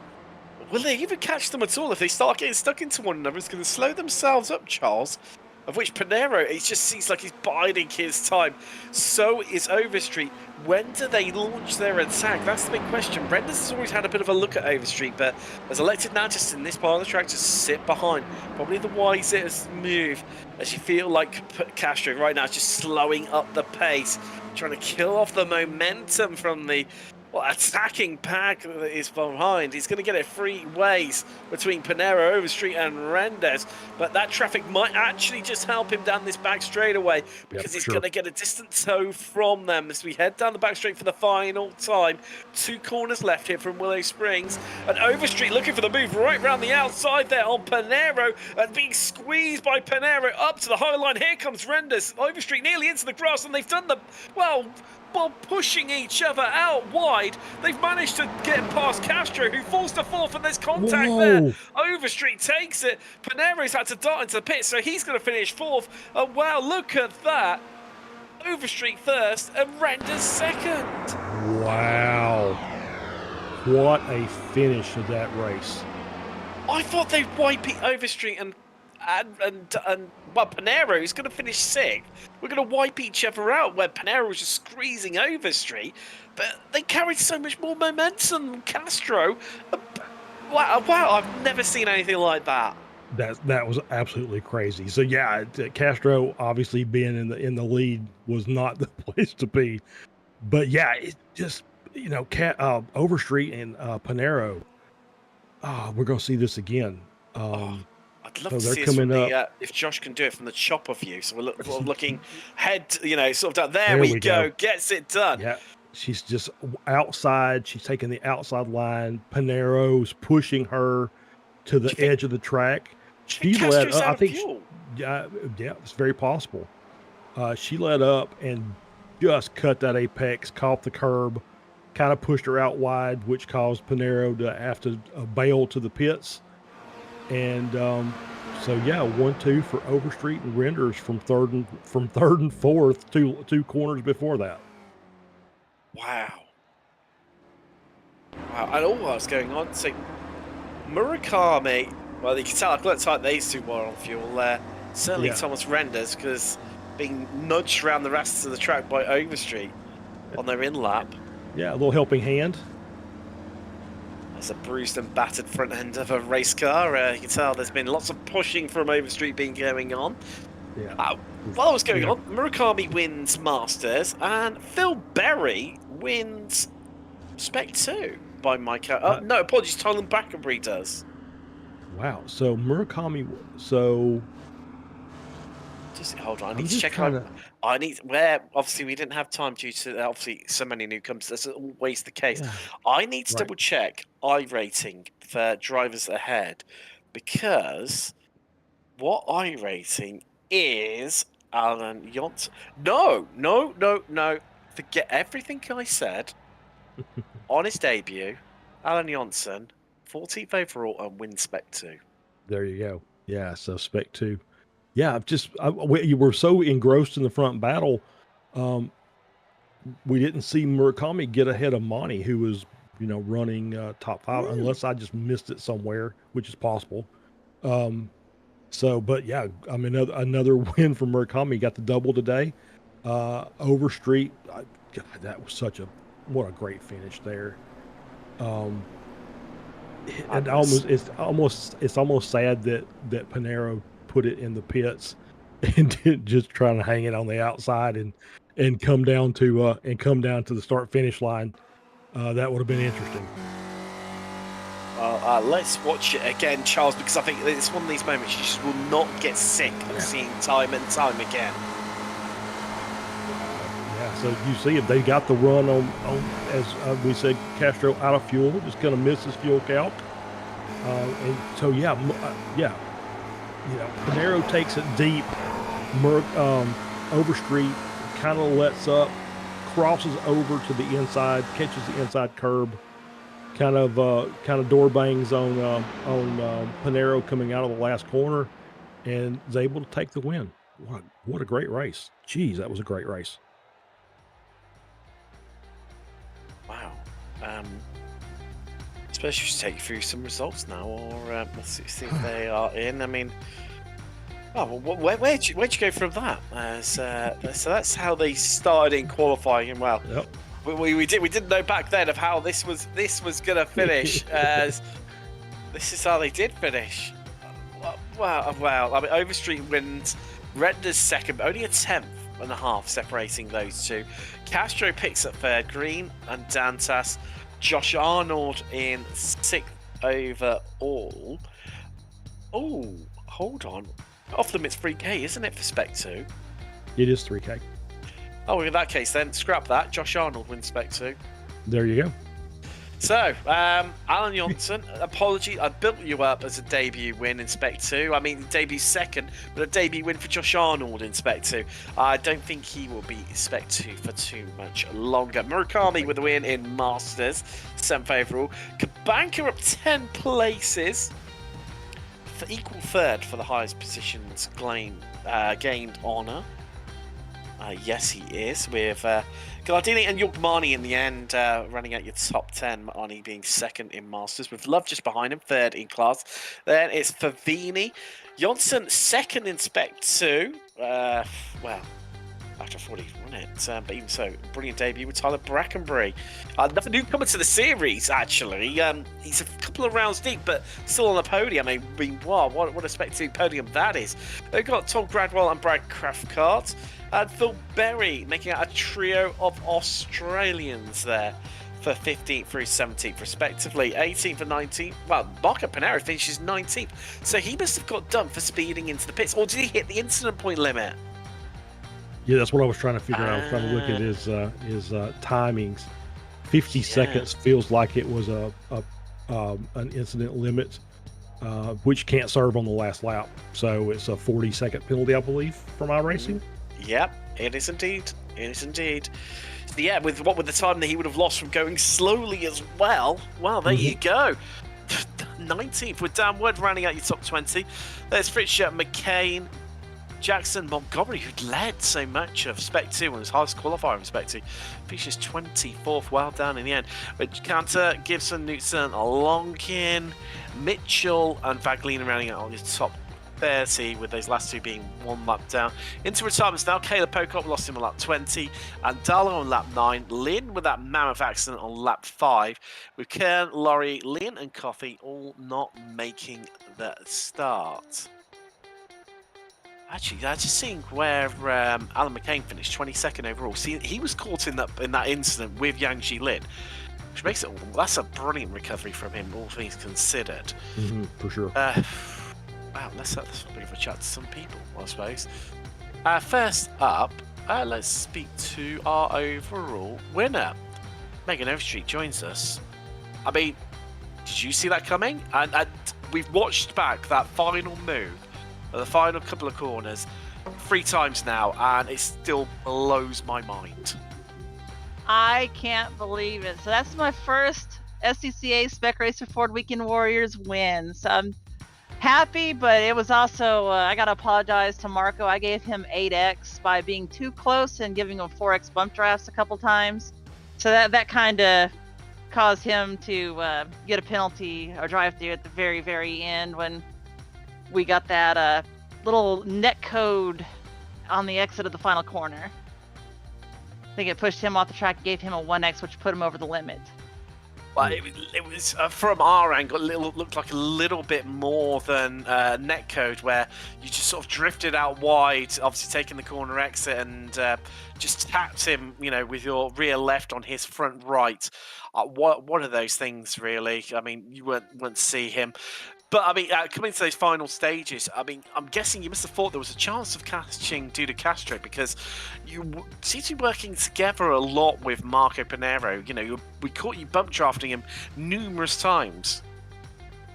Will they even catch them at all? If they start getting stuck into one another, it's going to slow themselves up, Charles. Of which Panero, it just seems like he's biding his time. So is Overstreet. When do they launch their attack? That's the big question. Renders has always had a bit of a look at Overstreet, but has elected now just in this part of the track to sit behind. Probably the wisest move, as you feel like Castro right now is just slowing up the pace, trying to kill off the momentum from the attacking pack that is behind. He's going to get it 3 ways between Panero, Overstreet and Rendez, but that traffic might actually just help him down this back straightaway, because he's going to get a distant tow from them as we head down the back straight for the final time. 2 corners left here from Willow Springs, and Overstreet looking for the move right round the outside there on Panero, and being squeezed by Panero up to the high line. Here comes Rendez. Overstreet nearly into the grass, and they've done the, while pushing each other out wide, they've managed to get past Castro, who falls to 4th, and there's contact there. Overstreet takes it. Panero's had to dart into the pit, so he's going to finish 4th. And wow, look at that. Overstreet first and Renders second. Wow. What a finish of that race. I thought they'd wipe Overstreet and Panero is going to finish 6th. We're going to wipe each other out, where Panero was just squeezing Overstreet, but they carried so much more momentum than Castro. Wow, I've never seen anything like that. That was absolutely crazy. So yeah, Castro obviously being in the lead was not the place to be, but yeah, it just Overstreet and Panero. We're going to see this again. I'd love to see it from if Josh can do it from the chopper view. So we're looking head, sort of down. There we go. Gets it done. Yeah, she's just outside. She's taking the outside line. Panero's pushing her to the edge of the track. She led up. I think. Yeah, it's very possible. She led up and just cut that apex, caught the curb, kind of pushed her out wide, which caused Panero to have to bail to the pits. And so yeah, 1-2 for Overstreet and Renders from third and 4th, two corners before that. Wow. And all what's going on. So Murakami, well, you can tell how tight these 2 were on fuel there. Certainly Thomas Renders, because being nudged around the rest of the track by Overstreet on their in lap. Yeah, a little helping hand. There's a bruised and battered front end of a race car. You can tell there's been lots of pushing from Overstreet being going on. Yeah. While it was going on, Murakami wins Masters, and Phil Berry wins Spec 2 by Mike. No, apologies, Tylen Brackenbury does. Wow. So Murakami. So just hold on. I need to check out. I need obviously we didn't have time due to obviously so many newcomers. That's always the case. Yeah. I need to double check iRacing for drivers ahead, because what iRacing is Alan Johnson. No. Forget everything I said. On his debut, Alan Johnson, 14th overall and wins Spec 2. There you go. Yeah, so Spec 2. Yeah, you were so engrossed in the front battle, we didn't see Murakami get ahead of Monty, who was, running top 5, unless I just missed it somewhere, which is possible. But yeah, I mean, another win for Murakami. Got the double today. Overstreet, God, that was what a great finish there. It's almost sad that Panero put it in the pits and didn't just trying to hang it on the outside and come down to the start finish line. That would have been interesting. Let's watch it again, Charles, because I think it's one of these moments you just will not get sick of seeing time and time again. So you see if they got the run on as we said, Castro out of fuel, just going to miss his fuel calc. And so Panero takes it deep. Overstreet kind of lets up, crosses over to the inside, catches the inside curb, kind of door bangs on Panero coming out of the last corner, and is able to take the win. What a great race! Geez, that was a great race. Wow. I suppose you should take you through some results now, or let's see if they are in. I mean, where'd you go from that? So that's how they started in qualifying, and yep. we didn't know back then of how this was gonna finish. As this is how they did finish. Wow. I mean, Overstreet wins. Render's second, only a 10th and a half separating those two. Castro picks up third, Green and Dantas. Josh Arnold in 6th overall. Oh, hold on. Off limits 3K, isn't it, for Spec 2? It is 3K. Oh, in that case then, scrap that. Josh Arnold wins Spec 2. There you go. So, Alan Johnson, apology, I built you up as a debut win in Spec 2. I mean, debut second, but a debut win for Josh Arnold in Spec 2. I don't think he will be Spec 2 for too much longer. Murakami with a win in Masters, 7th overall. Kabanka up 10 places. For equal third for the highest positions gained honour. Yes, he is, with Gardini and Yogmani in the end, running out your top 10. Marni being second in Masters, with Love just behind him, third in class. Then it's Favini. Johnson second in Spec 2. Well, after 40, won it. But even so, brilliant debut with Tylen Brackenbury. Another newcomer to the series, actually. He's a couple of rounds deep, but still on the podium. I mean, wow, what a Spec 2 podium that is. They've got Tom Gradwell and Brad Cathcart. And Phil Berry making out a trio of Australians there for 15th through 17th respectively. 18th and 19th. Well, Marco Panero finishes 19th. So he must have got done for speeding into the pits. Or did he hit the incident point limit? Yeah, that's what I was trying to figure out. I was trying to look at his timings. 50 seconds feels like it was an incident limit, which can't serve on the last lap. So it's a 40-second penalty, I believe, from iRacing. Yep, it is indeed. It is indeed. So yeah, with the time that he would have lost from going slowly as well. Well, there you go. 19th with Dan Wood rounding out your top 20. There's Fritcher, McCain, Jackson, Montgomery, who'd led so much of Spec 2 and was highest qualifier in Spec 2. Finishes 24th, well down in the end. But Cantor, Gibson, Knutson, Lonkin, Mitchell, and Vaglina rounding out on your top 30, with those last two being 1 lap down. Into retirements now. Caleb Pocock lost him on lap 20, and Darlow on lap 9. Lynn with that mammoth accident on lap 5. With Kern, Laurie, Lynn, and Coffey all not making the start. Actually, I just seeing where Alan McCain finished 22nd overall. See, he was caught in that incident with Yang Ji Lin, which makes it. That's a brilliant recovery from him, all things considered. For sure. Wow, let's have a bit of a chat to some people, I suppose. First up, let's speak to our overall winner. Megan Overstreet joins us. I mean, did you see that coming? And we've watched back that final move. The final couple of corners 3 times now, and it still blows my mind. I can't believe it. So that's my first SCCA Spec Racer Ford Weekend Warriors win. So I'm happy, but it was also, I got to apologize to Marco. I gave him 8x by being too close and giving him 4x bump drafts a couple times. So that kind of caused him to get a penalty or drive through at the very, very end when we got that little net code on the exit of the final corner. I think it pushed him off the track, gave him a 1x, which put him over the limit. Well, it was from our angle, it looked like a little bit more than netcode, where you just sort of drifted out wide, obviously taking the corner exit, and just tapped him, with your rear left on his front right. One of those things, really. I mean, you wouldn't see him. But, I mean, coming to those final stages, I mean, I'm guessing you must have thought there was a chance of catching Duda Castro, because you seem to be working together a lot with Marco Pinero. We caught you bump drafting him numerous times.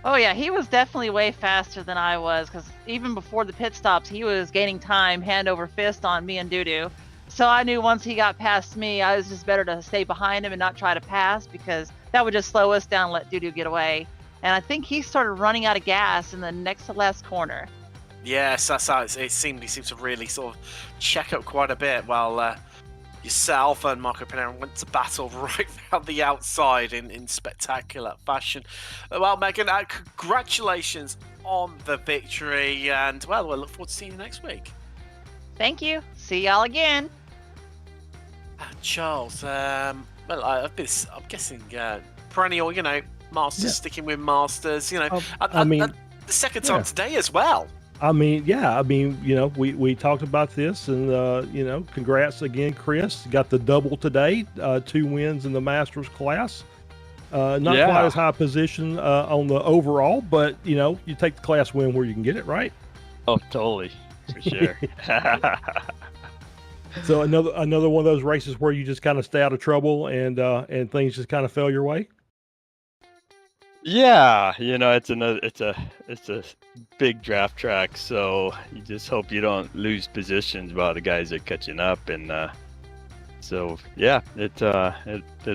Oh, yeah, he was definitely way faster than I was, because even before the pit stops, he was gaining time hand over fist on me and Dudu. So I knew once he got past me, I was just better to stay behind him and not try to pass, because that would just slow us down and let Dudu get away. And I think he started running out of gas in the next to last corner. Yes, that's how it seemed. He seemed to really sort of check up quite a bit, while yourself and Marco Pinero went to battle right around the outside in spectacular fashion. Well, Megan, congratulations on the victory, and well, we'll look forward to seeing you next week. Thank you. See y'all again. Charles, I'm guessing perennial, Masters, sticking with Masters, the second time today as well. We talked about this, and congrats again, Chris. Got the double today, 2 wins in the Masters class. Not quite as high a position on the overall, but you take the class win where you can get it, right? Oh, totally, for sure. So another one of those races where you just kind of stay out of trouble and things just kind of fell your way. Yeah, it's a big draft track, so you just hope you don't lose positions while the guys are catching up, and so yeah, it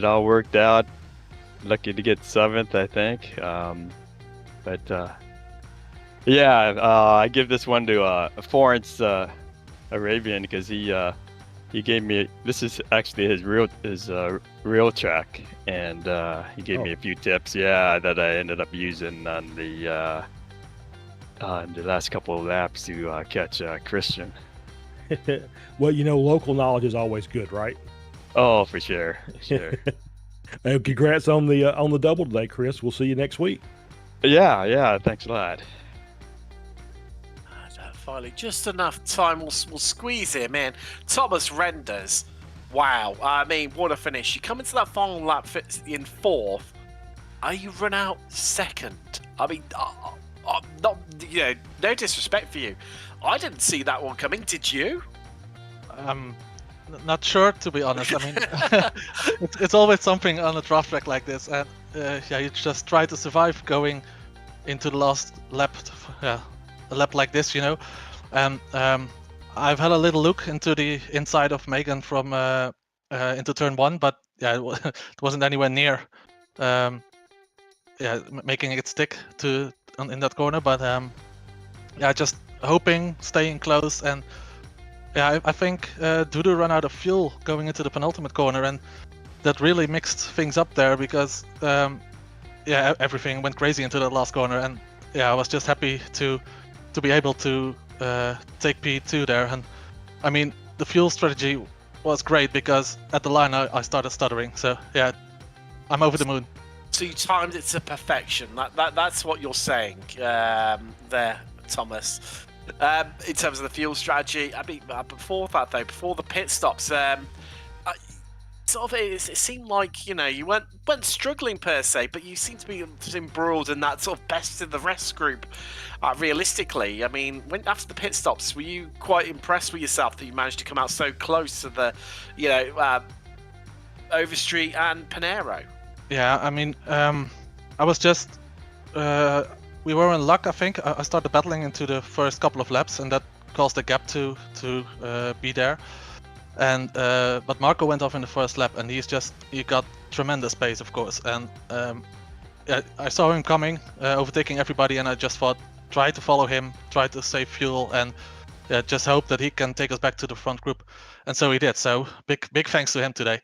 all worked out. Lucky to get 7th, I think, I give this one to Florence Arabian, because he gave me, this is actually his real track, and he gave me a few tips, that I ended up using on the last couple of laps to catch Christian. Well, local knowledge is always good, right? Oh, for sure. Congrats on the double today, Chris. We'll see you next week. Yeah, thanks a lot. Finally, just enough time. We'll squeeze him in. Thomas Renders. Wow. I mean, what a finish. You come into that final lap in 4th. You run out 2nd. I mean, no disrespect for you. I didn't see that one coming. Did you? Not sure, to be honest. I mean, it's always something on a draft track like this. And you just try to survive going into the last lap. A lap like this, and I've had a little look into the inside of Megan from into turn 1, but it wasn't anywhere near making it stick in that corner. But just hoping, staying close, and I think Dudu ran out of fuel going into the penultimate corner, and that really mixed things up there, because everything went crazy into that last corner, and I was just happy to to be able to take P2 there. And I mean, the fuel strategy was great because at the line I started stuttering. So yeah, I'm over the moon. So you timed it to perfection. That's what you're saying there, Thomas. In terms of the fuel strategy, I mean, before that though, before the pit stops, it seemed like you weren't struggling per se, but you seemed to be embroiled in that sort of best in the rest group. Realistically, I mean, after the pit stops, were you quite impressed with yourself that you managed to come out so close to the, Overstreet and Panero? Yeah, I mean, I was just we were in luck. I think I started battling into the first couple of laps, and that caused the gap to be there. And but Marco went off in the first lap, and he got tremendous pace, of course. And yeah, I saw him coming, overtaking everybody, and I just thought, try to follow him, try to save fuel, and just hope that he can take us back to the front group. And so he did. So big thanks to him today.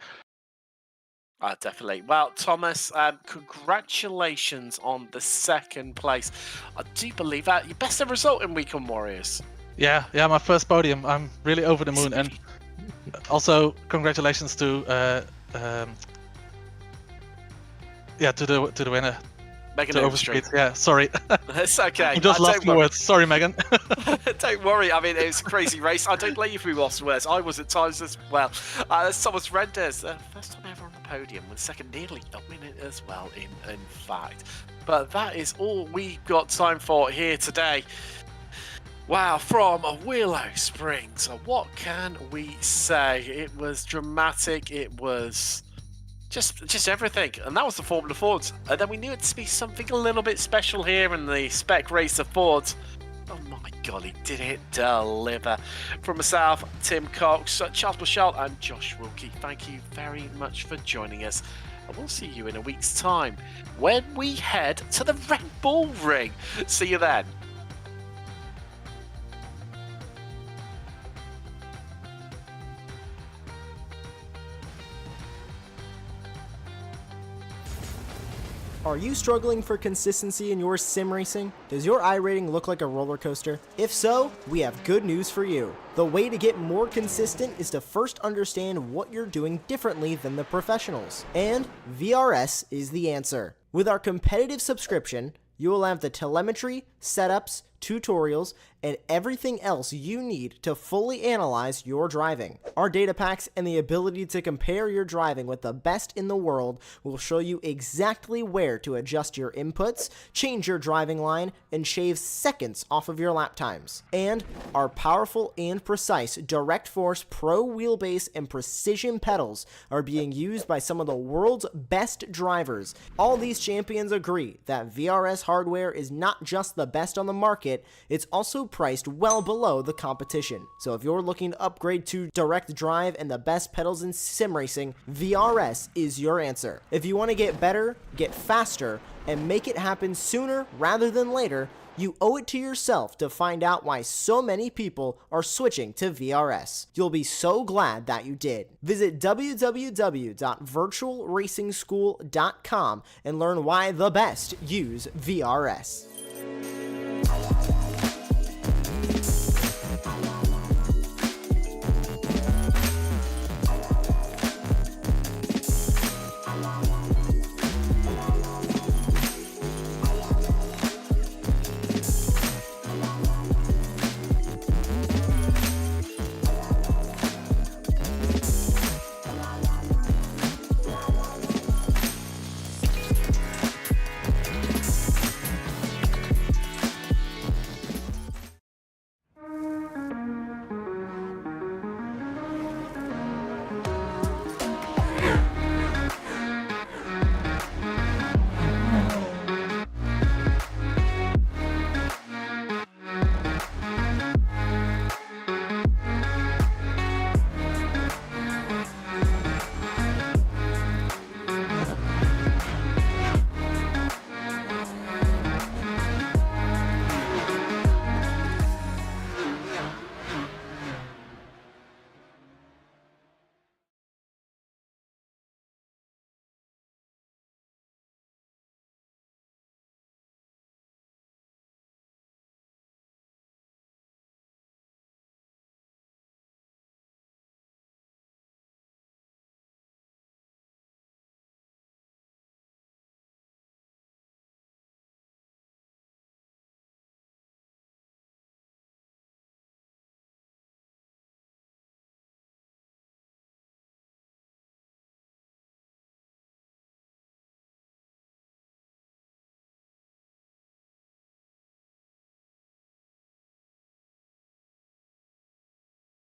Definitely. Well, Thomas, congratulations on the second place. I do believe that your best ever result in Weekend Warriors. Yeah, my first podium. I'm really over the moon. And also congratulations to the winner. Megan Overstreet. Yeah, sorry. It's okay. I just lost my words. Sorry, Megan. Don't worry. I mean, it was a crazy race. I don't blame you if we lost words. I was at times as well. Thomas Renders, first time ever on the podium, with second nearly dominant as well, in fact. But that is all we've got time for here today. Wow, from Willow Springs. What can we say? It was dramatic. It was just everything, and that was the Formula Fords. And then we knew it to be something a little bit special here in the Spec Racer Fords. Oh my golly, did it deliver. From myself, Tim Cox, Charles Bushell and Josh Wilkie, thank you very much for joining us, and we'll see you in a week's time when we head to the Red Bull Ring. See you then. Are you struggling for consistency in your sim racing? Does your iRating look like a roller coaster? If so, we have good news for you. The way to get more consistent is to first understand what you're doing differently than the professionals. And VRS is the answer. With our competitive subscription, you will have the telemetry, setups, tutorials, and everything else you need to fully analyze your driving. Our data packs and the ability to compare your driving with the best in the world will show you exactly where to adjust your inputs, change your driving line, and shave seconds off of your lap times. And our powerful and precise Direct Force Pro wheelbase and precision pedals are being used by some of the world's best drivers. All these champions agree that VRS hardware is not just the best on the market, it's also priced well below the competition. So if you're looking to upgrade to direct drive and the best pedals in sim racing, VRS is your answer. If you want to get better, get faster, and make it happen sooner rather than later, you owe it to yourself to find out why so many people are switching to VRS. You'll be so glad that you did. Visit www.virtualracingschool.com and learn why the best use VRS.